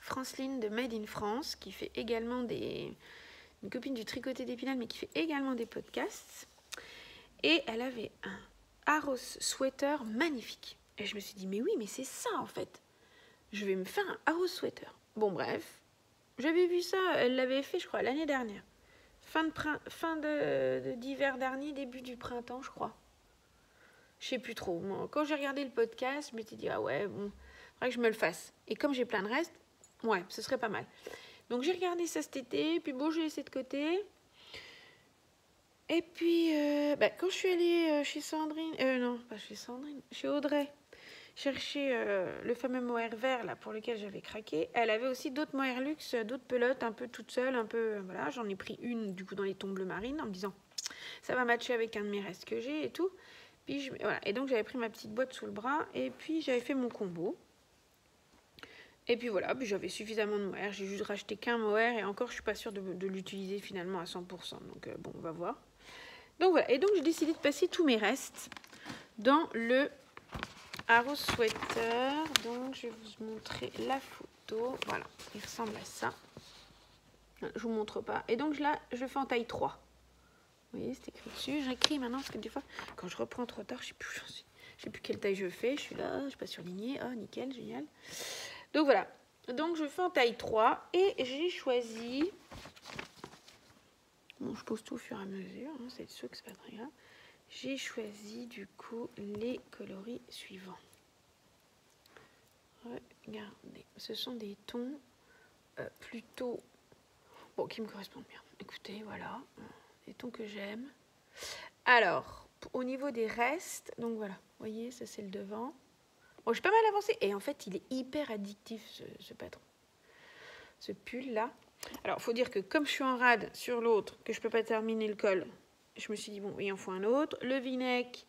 Franceline de Made in France, qui fait également une copine du tricoté d'Épinal, mais qui fait également des podcasts. Et elle avait un Aros sweater magnifique. Et je me suis dit, mais oui, mais c'est ça en fait. Je vais me faire un Aros sweater. Bon, bref. J'avais vu ça, elle l'avait fait, je crois, l'année dernière. Fin d'hiver dernier, début du printemps, je crois. Je sais plus trop. Moi, quand j'ai regardé le podcast, je m'étais dit, ah ouais, bon, faudrait que je me le fasse. Et comme j'ai plein de restes, ouais, ce serait pas mal. Donc j'ai regardé ça cet été, puis bon, j'ai laissé de côté. Et puis, quand je suis allée chez Sandrine, non, pas chez Sandrine, chez Audrey, chercher le fameux mohair vert là pour lequel j'avais craqué. Elle avait aussi d'autres mohair luxe, d'autres pelotes un peu toute seule, un peu voilà. J'en ai pris une du coup dans les tons bleu marine en me disant ça va matcher avec un de mes restes que j'ai et tout. Puis voilà, et donc j'avais pris ma petite boîte sous le bras et puis j'avais fait mon combo. Et puis voilà, puis j'avais suffisamment de mohair. J'ai juste racheté qu'un mohair et encore je suis pas sûre de l'utiliser finalement à 100%. Donc bon, on va voir. Donc voilà, et donc j'ai décidé de passer tous mes restes dans le Aros sweater. Donc je vais vous montrer la photo. Voilà, il ressemble à ça. Je vous montre pas. Et donc là, je le fais en taille 3. Vous voyez, c'est écrit dessus. J'écris maintenant parce que des fois, quand je reprends trop tard, je sais plus quelle taille je fais. Je suis là, je suis pas surlignée. Oh, nickel, génial. Donc voilà. Donc je fais en taille 3 et j'ai choisi. Bon, je pose tout au fur et à mesure. Hein, c'est sûr que c'est pas très grave. J'ai choisi du coup les coloris suivants. Regardez, ce sont des tons plutôt qui me correspondent bien. Écoutez, voilà, des tons que j'aime. Alors, au niveau des restes, donc voilà, vous voyez, ça c'est le devant. Bon, j'ai pas mal avancé et en fait, il est hyper addictif ce patron, ce pull là. Alors, faut dire que comme je suis en rade sur l'autre, que je peux pas terminer le col, je me suis dit bon, il en faut un autre. Le v-neck,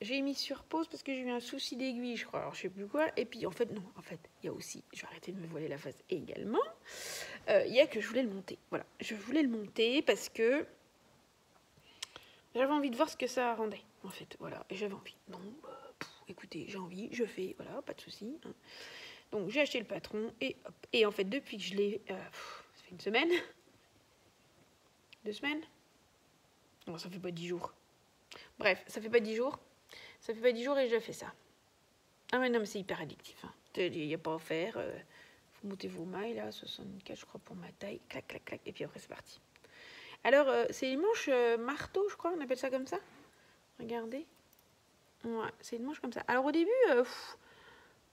j'ai mis sur pause parce que j'ai eu un souci d'aiguille, je crois. Alors, je sais plus quoi. Et puis, en fait, non. En fait, il y a aussi, je vais arrêter de me voiler la face également. Il y a que je voulais le monter. Voilà, je voulais le monter parce que j'avais envie de voir ce que ça rendait. En fait, voilà, j'avais envie. Non, écoutez, j'ai envie, je fais, voilà, pas de souci. Hein. Donc, j'ai acheté le patron et hop. Et en fait, depuis que je l'ai, ça fait une semaine. 2 semaines. Non, ça fait pas 10 jours. Bref, ça fait pas 10 jours. Ça fait pas 10 jours et j'ai fait ça. Ah mais non, mais c'est hyper addictif. Hein. Il n'y a pas à faire. Vous montez vos mailles, là, 64, je crois, pour ma taille. Clac, clac, clac. Et puis après, c'est parti. Alors, c'est les manches marteau, je crois, on appelle ça comme ça. Regardez. Ouais, c'est une manche comme ça. Alors, au début,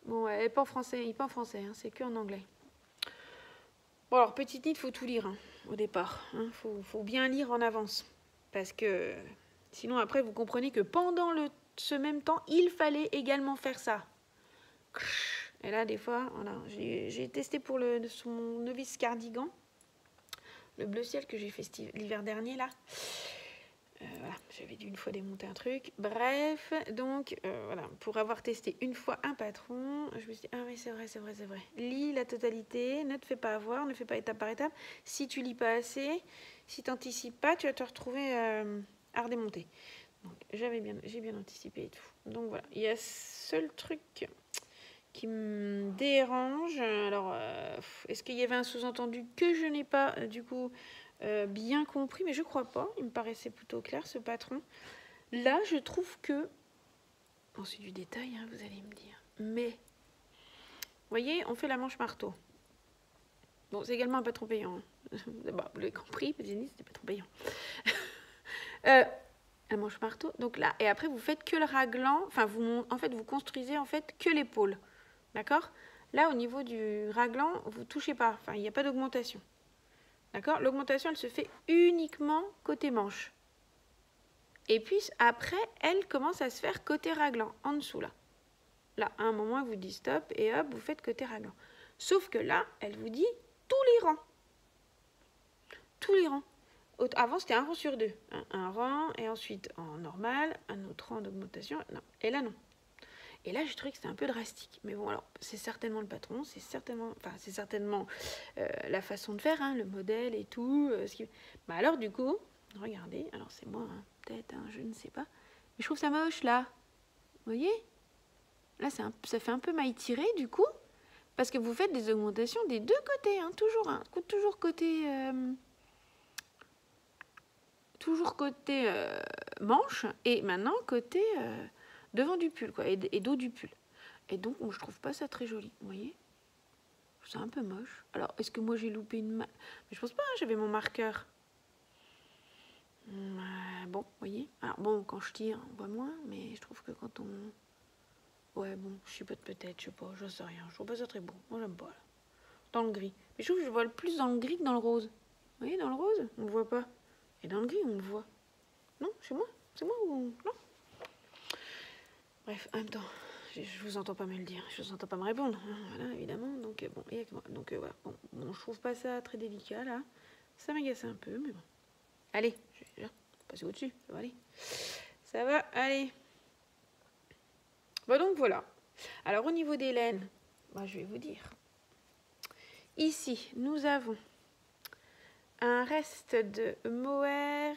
bon, ouais, pas en français, hein, c'est que en anglais. Bon, alors, petite knit, il faut tout lire, hein, au départ. Hein, faut bien lire en avance. Parce que, sinon, après, vous comprenez que pendant ce même temps, il fallait également faire ça. Et là, des fois, voilà, j'ai testé sur mon novice cardigan, le bleu ciel que j'ai fait l'hiver dernier, là. Voilà, j'avais dû une fois démonter un truc. Bref, donc voilà, pour avoir testé une fois un patron, je me suis dit, ah oui, c'est vrai. Lis la totalité, ne te fais pas avoir, ne fais pas étape par étape. Si tu lis pas assez, si tu n'anticipes pas, tu vas te retrouver à redémonter. Donc j'ai bien anticipé et tout. Donc voilà, il y a seul truc qui me dérange. Alors, est-ce qu'il y avait un sous-entendu que je n'ai pas, du coup, bien compris, mais je crois pas. Il me paraissait plutôt clair, ce patron. Là, je trouve que... Bon, c'est du détail, hein, vous allez me dire. Mais, vous voyez, on fait la manche marteau. Bon, c'est également un patron payant. Hein. Bon, vous l'avez compris, c'était patron payant. La manche marteau. Donc là, et après, vous faites que le raglan. Enfin, vous construisez en fait que l'épaule. D'accord? Là, au niveau du raglan, vous ne touchez pas. Enfin, il n'y a pas d'augmentation. D'accord? L'augmentation, elle se fait uniquement côté manche. Et puis, après, elle commence à se faire côté raglan, en dessous, là. Là, à un moment, elle vous dit stop, et hop, vous faites côté raglan. Sauf que là, elle vous dit tous les rangs. Tous les rangs. Avant, c'était un rang sur deux. Un rang, et ensuite, en normal, un autre rang d'augmentation. Non. Et là, non. Et là, je trouvais que c'était un peu drastique. Mais bon, alors, c'est certainement le patron, c'est certainement la façon de faire, hein, le modèle et tout. Bah alors, du coup, regardez, alors c'est moi, hein, peut-être, hein, je ne sais pas. Mais je trouve ça moche, là. Vous voyez? Là, ça fait un peu maille tirée, du coup, parce que vous faites des augmentations des deux côtés, hein, toujours, hein, toujours côté manche, et maintenant côté devant du pull, quoi, et dos du pull. Et donc, je trouve pas ça très joli, vous voyez? C'est un peu moche. Alors, est-ce que moi j'ai loupé une main? Mais je pense pas, hein, j'avais mon marqueur. Bon, vous voyez? Alors bon, quand je tire, on voit moins, mais je trouve que quand on... Ouais, bon, je suis peut-être, je sais pas, je sais rien. Je trouve pas ça très beau. Moi, j'aime pas, là. Dans le gris. Mais je trouve que je vois le plus dans le gris que dans le rose. Vous voyez, dans le rose, on le voit pas. Et dans le gris, on le voit. Non, c'est moi? C'est moi ou... Non? Bref, en même temps, je vous entends pas me le dire. Je vous entends pas me répondre. Voilà, évidemment. Donc, bon, et avec moi. Donc, voilà. Bon, je trouve pas ça très délicat, là. Ça m'agace un peu, mais bon. Allez, je vais passer au-dessus. Ça va aller. Ça va aller. Bon, donc, voilà. Alors, au niveau des laines, je vais vous dire. Ici, nous avons un reste de mohair,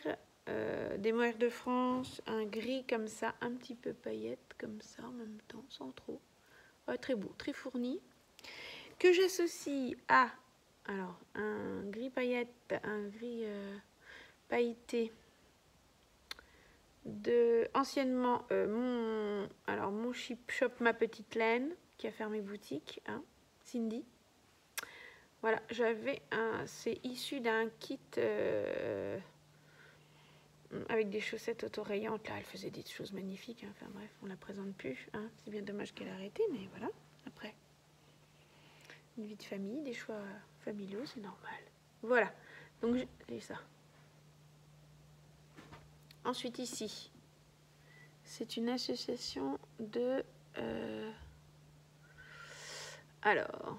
des mohair de France, un gris comme ça, un petit peu paillette comme ça en même temps, sans trop. Ouais, très beau, très fourni. Que j'associe à un gris paillette, un gris pailleté de anciennement mon chip shop Ma Petite Laine qui a fermé boutique, hein, Cindy. Voilà, c'est issu d'un kit avec des chaussettes autorayantes. Là, elle faisait des choses magnifiques. Hein. Enfin bref, on la présente plus. Hein. C'est bien dommage qu'elle ait arrêté, mais voilà. Après, une vie de famille, des choix familiaux, c'est normal. Voilà, donc j'ai ça. Ensuite ici, c'est une association de... alors,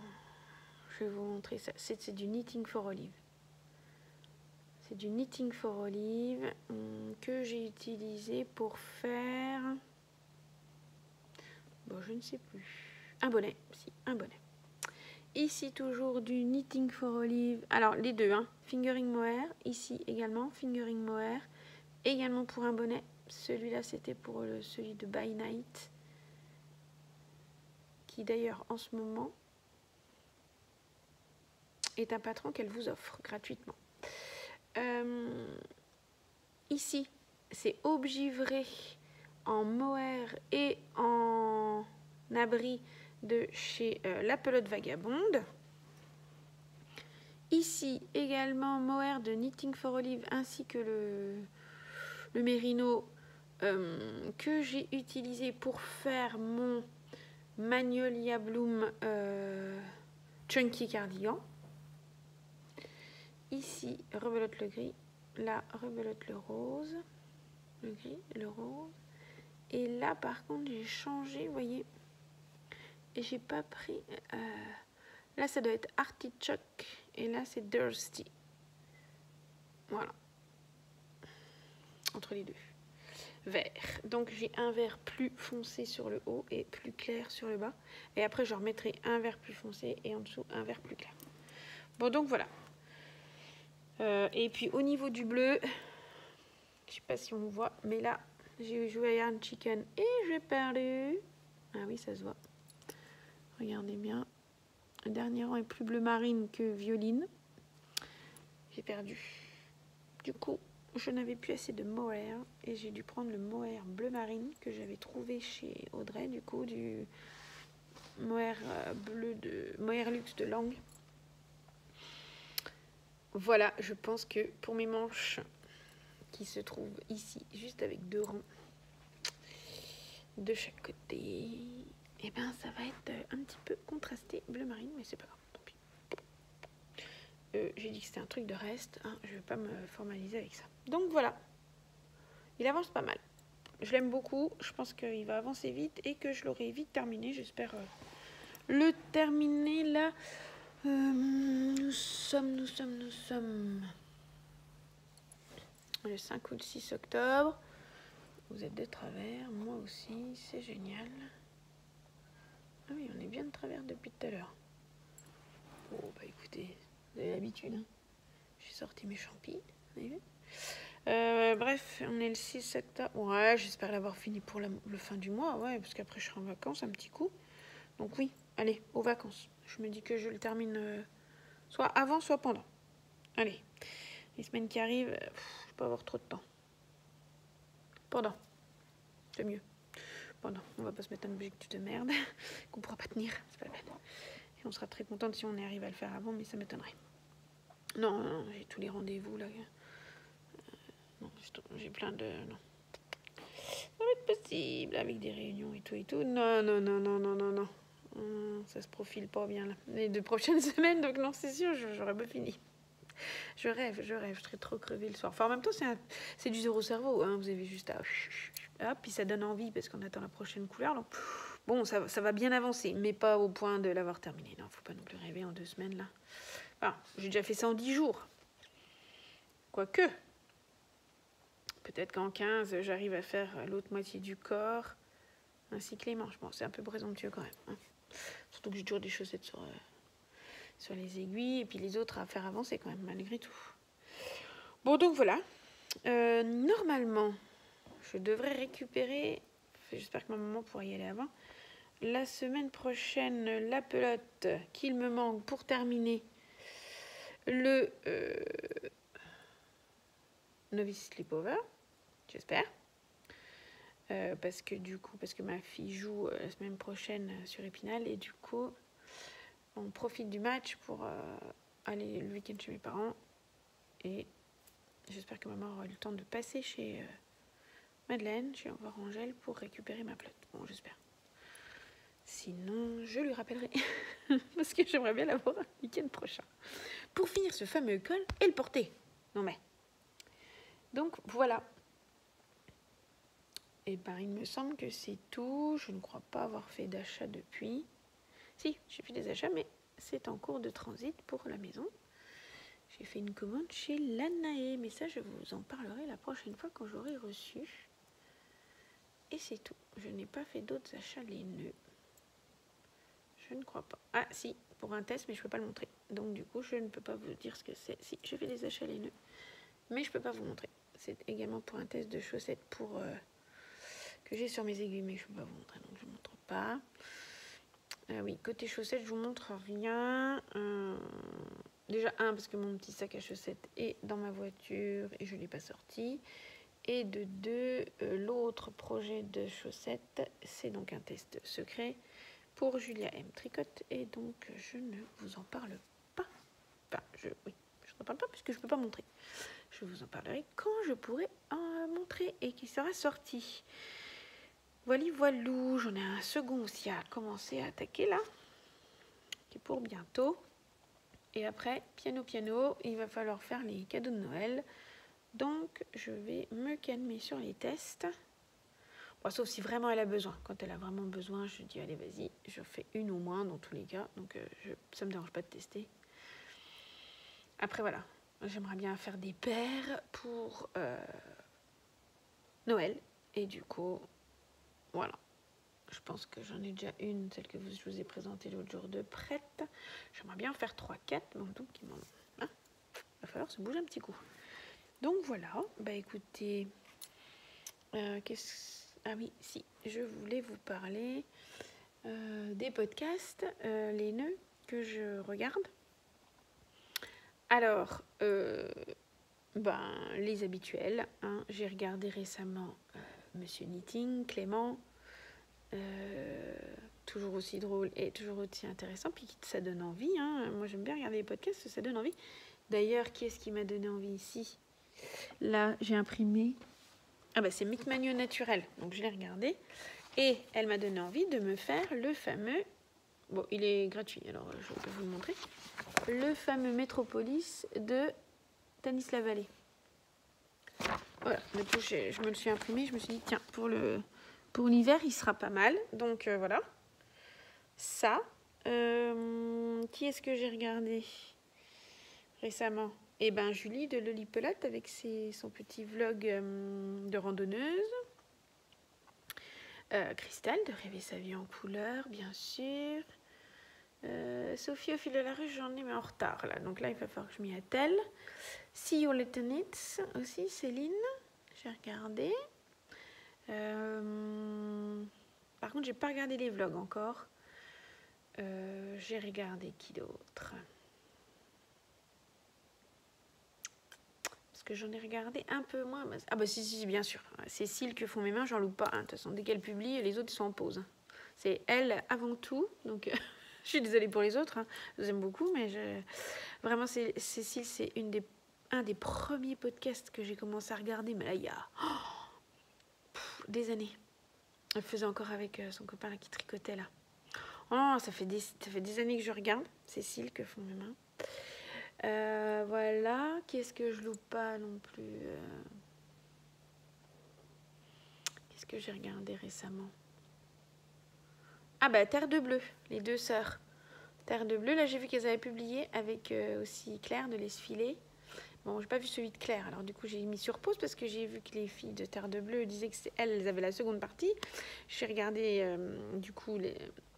je vais vous montrer ça. C'est du Knitting for Olive. C'est du Knitting for Olive que j'ai utilisé pour faire... Bon, je ne sais plus. Un bonnet, si, un bonnet. Ici, toujours du Knitting for Olive. Alors, les deux, hein. Fingering mohair. Ici également, Fingering mohair. Également pour un bonnet. Celui-là, c'était pour celui de By Night. Qui, d'ailleurs, en ce moment, est un patron qu'elle vous offre gratuitement. Ici, c'est obgivré en mohair et en abri de chez La Pelote Vagabonde. Ici également mohair de Knitting for Olive ainsi que le mérino que j'ai utilisé pour faire mon Magnolia Bloom Chunky Cardigan. Ici, rebelote le gris. Là, rebelote le rose. Le gris, le rose. Et là, par contre, j'ai changé, vous voyez. Et j'ai pas pris... là, ça doit être Artichoke. Et là, c'est Thirsty. Voilà. Entre entre les deux. Vert. Donc j'ai un vert plus foncé sur le haut et plus clair sur le bas. Et après je remettrai un vert plus foncé et en dessous un vert plus clair. Bon donc voilà. Et puis au niveau du bleu, je sais pas si on voit, mais là j'ai joué à Yarn Chicken et j'ai perdu. Ah oui, ça se voit. Regardez bien. Le dernier rang est plus bleu marine que violine. J'ai perdu. Du coup, je n'avais plus assez de mohair et j'ai dû prendre le mohair bleu marine que j'avais trouvé chez Audrey, du coup, du mohair bleu de mohair luxe de Lange. Voilà, je pense que pour mes manches qui se trouvent ici, juste avec 2 rangs de chaque côté, et ben ça va être un petit peu contrasté bleu marine, mais c'est pas grave, tant pis. J'ai dit que c'était un truc de reste, hein, je vais pas me formaliser avec ça. Donc voilà, il avance pas mal. Je l'aime beaucoup, je pense qu'il va avancer vite et que je l'aurai vite terminé. J'espère le terminer là. Nous sommes le 5 ou le 6 octobre. Vous êtes de travers, moi aussi, c'est génial. Ah oui, on est bien de travers depuis tout à l'heure. Oh bah écoutez, vous avez l'habitude, hein. J'ai sorti mes champis, vous avez vu. Bref, on est le 6 octobre. Ouais, j'espère l'avoir fini pour le fin du mois, ouais, parce qu'après je serai en vacances un petit coup. Donc oui, allez, aux vacances. Je me dis que je le termine soit avant, soit pendant. Allez, les semaines qui arrivent, je peux avoir trop de temps. Pendant, c'est mieux. Pendant, on va pas se mettre un objectif de merde qu'on pourra pas tenir, c'est pas la peine. Et on sera très contente si on arrive à le faire avant, mais ça m'étonnerait. Non, j'ai tous les rendez-vous là. Non, j'ai plein de... Non. Ça va être possible avec des réunions et tout. Non. Ça se profile pas bien là. Les 2 prochaines semaines, donc non, c'est sûr, j'aurais pas fini. Je rêve, je serais trop crevée le soir. Enfin, en même temps, c'est du zéro cerveau, hein. Vous avez juste à... Hop, puis ça donne envie parce qu'on attend la prochaine couleur. Donc, bon, ça va bien avancer, mais pas au point de l'avoir terminé. Non, faut pas non plus rêver en 2 semaines là. Enfin, j'ai déjà fait ça en 10 jours. Quoique... Peut-être qu'en 15, j'arrive à faire l'autre moitié du corps, ainsi que les manches. Bon, c'est un peu présomptueux quand même, hein. Surtout que j'ai toujours des chaussettes sur les aiguilles, et puis les autres à faire avancer quand même, malgré tout. Bon, donc voilà. Normalement, je devrais récupérer, j'espère que ma maman pourra y aller avant, la semaine prochaine, la pelote qu'il me manque pour terminer le Novice Sleepover. J'espère. Parce que ma fille joue la semaine prochaine sur Épinal et du coup on profite du match pour aller le week-end chez mes parents et j'espère que maman aura eu le temps de passer chez Madeleine, chez Envoi Angèle pour récupérer ma pelote. Bon, j'espère. Sinon, je lui rappellerai parce que j'aimerais bien l'avoir le week-end prochain pour finir ce fameux col et le porter. Non mais. Donc voilà. Et ben il me semble que c'est tout. Je ne crois pas avoir fait d'achat depuis. Si, j'ai fait des achats, mais c'est en cours de transit pour la maison. J'ai fait une commande chez Lanae, mais ça je vous en parlerai la prochaine fois quand j'aurai reçu. Et c'est tout. Je n'ai pas fait d'autres achats laineux. Je ne crois pas. Ah si, pour un test, mais je ne peux pas le montrer. Donc du coup, je ne peux pas vous dire ce que c'est. Si, j'ai fait des achats laineux, mais je ne peux pas vous montrer. C'est également pour un test de chaussettes pour que j'ai sur mes aiguilles, mais je ne peux pas vous montrer, donc je ne montre pas. Oui, côté chaussettes, je vous montre rien. Déjà, parce que mon petit sac à chaussettes est dans ma voiture et je ne l'ai pas sorti. Et de 2, l'autre projet de chaussettes, c'est donc un test secret pour Julia M. Tricotte. Et donc, je ne vous en parle pas. Enfin, je n'en parle pas puisque je ne peux pas montrer. Je vous en parlerai quand je pourrai en montrer et qui sera sorti. Voilou, j'en ai un second aussi à commencer à attaquer là, qui est pour bientôt. Et après, piano, il va falloir faire les cadeaux de Noël. Donc, je vais me calmer sur les tests. Bon, sauf si vraiment elle a besoin. Quand elle a vraiment besoin, je dis allez, vas-y, je fais une au moins dans tous les cas. Donc, ça me dérange pas de tester. Après, voilà, j'aimerais bien faire des paires pour Noël. Et du coup, voilà. Je pense que j'en ai déjà une, celle que je vous ai présentée l'autre jour de prête. J'aimerais bien en faire 3-4, donc il va falloir se bouger un petit coup. Donc voilà, bah écoutez, ah oui, si, je voulais vous parler des podcasts, les nœuds que je regarde. Alors, les habituels, hein. J'ai regardé récemment Monsieur Knitting, Clément, toujours aussi drôle et toujours aussi intéressant, puis ça donne envie, hein. Moi j'aime bien regarder les podcasts, ça donne envie. D'ailleurs, qui est-ce qui m'a donné envie ici? Là, j'ai imprimé. Ah bah c'est Mick Magno Naturel, donc je l'ai regardé. Et elle m'a donné envie de me faire le fameux... Bon, il est gratuit, alors je peux vous le montrer. Le fameux Métropolis de Tanis Lavallée. Voilà, du coup je me le suis imprimé, je me suis dit, tiens, pour l'hiver, il sera pas mal. Donc voilà. Ça. Qui est-ce que j'ai regardé récemment? Eh ben Julie de Lolipelote avec son petit vlog de randonneuse. Cristal de Rêver sa vie en couleur, bien sûr. Sophie au fil de la rue, j'en ai mais en retard là. Donc là, il va falloir que je m'y attelle. See You Little Knits aussi, Céline. J'ai regardé. Par contre, j'ai pas regardé les vlogs encore. J'ai regardé qui d'autre? Parce que j'en ai regardé un peu moins. Ah bah si, bien sûr. Cécile que font mes mains, j'en loupe pas. De toute façon, dès qu'elle publie, les autres ils sont en pause. C'est elle avant tout. Donc, je suis désolée pour les autres. Je vous aime beaucoup, mais vraiment, Cécile, c'est un des premiers podcasts que j'ai commencé à regarder. Mais là, il y a des années. Elle faisait encore avec son copain là, qui tricotait là. Oh non, ça fait des années que je regarde. Cécile que font mes mains. Voilà, qu'est-ce que je loupe pas non plus? Qu'est-ce que j'ai regardé récemment? Ah bah Terre de Bleu, les deux sœurs. Terre de Bleu, là j'ai vu qu'elles avaient publié avec aussi Claire de l'Esfilé. Bon, j'ai pas vu celui de Claire, alors du coup j'ai mis sur pause parce que j'ai vu que les filles de Terre de Bleu disaient que elles avaient la seconde partie. J'ai regardé du coup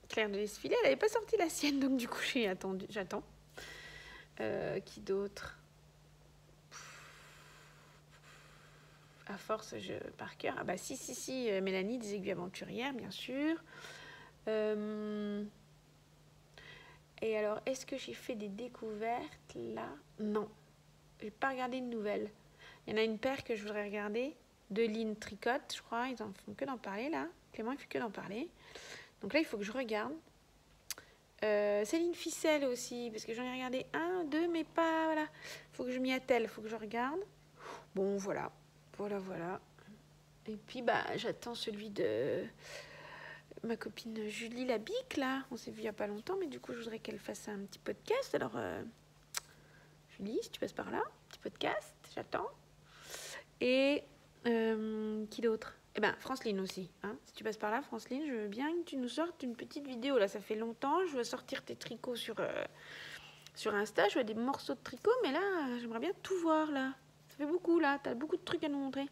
Claire de l'Esfilé, elle n'avait pas sorti la sienne, donc du coup j'attends. Qui d'autre? À force, par cœur. Ah bah si, Mélanie des Aiguilles Aventurières, bien sûr. Et alors, est-ce que j'ai fait des découvertes là? Non. J'ai pas regardé de nouvelles. Il y en a une paire que je voudrais regarder. De Lynn Tricotte, je crois. Ils en font que d'en parler là. Clément, il fait que d'en parler. Donc là, il faut que je regarde. Céline Ficelle aussi, parce que j'en ai regardé 1, 2, mais pas... Voilà. Il faut que je m'y attelle, il faut que je regarde. Bon, voilà. Voilà. Et puis, bah, j'attends celui de ma copine Julie Labic, là. On s'est vu il n'y a pas longtemps, mais du coup, je voudrais qu'elle fasse un petit podcast. Alors, Julie, si tu passes par là, petit podcast, j'attends. Et qui d'autre? Eh ben, Franceline aussi. Hein. Si tu passes par là, Franceline, je veux bien que tu nous sortes une petite vidéo. Là, ça fait longtemps. Je veux sortir tes tricots sur Insta. Je vois des morceaux de tricot, mais là, j'aimerais bien tout voir, là. Ça fait beaucoup, là. Tu as beaucoup de trucs à nous montrer.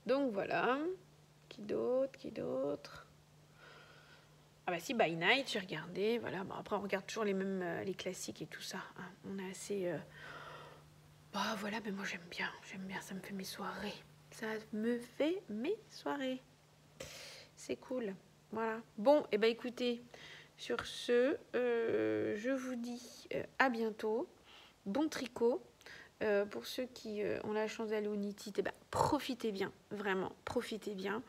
Donc, voilà. Qui d'autre? Ah bah si, By Night, j'ai regardé. Voilà. Bon, après, on regarde toujours les mêmes, les classiques et tout ça. Hein. On est assez... Bah voilà, mais moi j'aime bien, ça me fait mes soirées. Ça me fait mes soirées. C'est cool. Voilà. Bon, et bah écoutez, sur ce, je vous dis à bientôt. Bon tricot. Pour ceux qui ont la chance d'aller au Knit It, profitez bien, vraiment, profitez bien.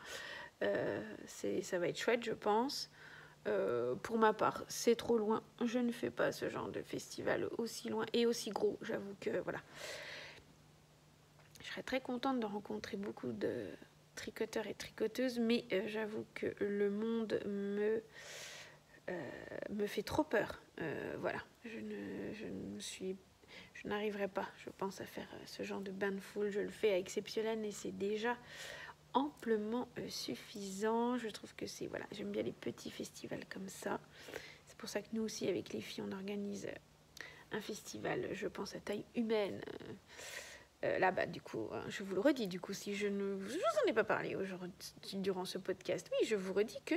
Ça va être chouette, je pense. Pour ma part, c'est trop loin. Je ne fais pas ce genre de festival aussi loin et aussi gros. J'avoue que voilà. Je serais très contente de rencontrer beaucoup de tricoteurs et tricoteuses, mais j'avoue que le monde me fait trop peur. Voilà, je n'arriverai pas, je pense, à faire ce genre de bain de foule. Je le fais à Exceptionnel et c'est déjà amplement suffisant. Je trouve que c'est... Voilà, j'aime bien les petits festivals comme ça. C'est pour ça que nous aussi, avec les filles, on organise un festival, je pense, à taille humaine. là, bah, du coup, je vous le redis, du coup, si je ne vous en ai pas parlé aujourd'hui durant ce podcast, oui, je vous redis que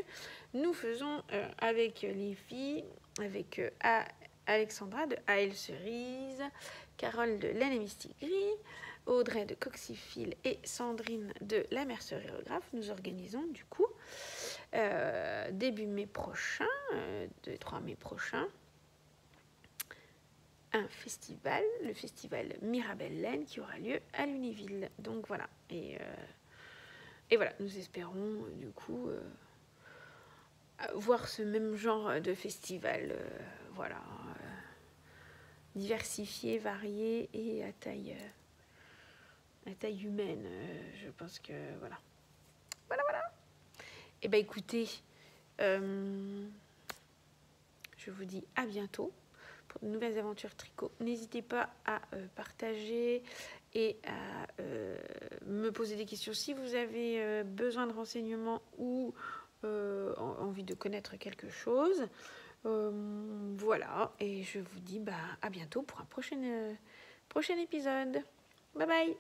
nous faisons avec les filles, avec Alexandra de AL Cerise, Carole de l'Anémistigris, Audrey de Coxyphile et Sandrine de la Mercerie-Rographe, nous organisons du coup début mai prochain, 2-3 mai prochain, un festival, le festival Mirabelle Laine qui aura lieu à Lunéville. Donc voilà, et voilà, nous espérons du coup voir ce même genre de festival, voilà, diversifié, varié et à taille humaine. Je pense que voilà. Et ben écoutez, je vous dis à bientôt pour de nouvelles aventures tricot. N'hésitez pas à partager et à me poser des questions si vous avez besoin de renseignements ou envie de connaître quelque chose. Voilà, et je vous dis à bientôt pour un prochain épisode. Bye bye.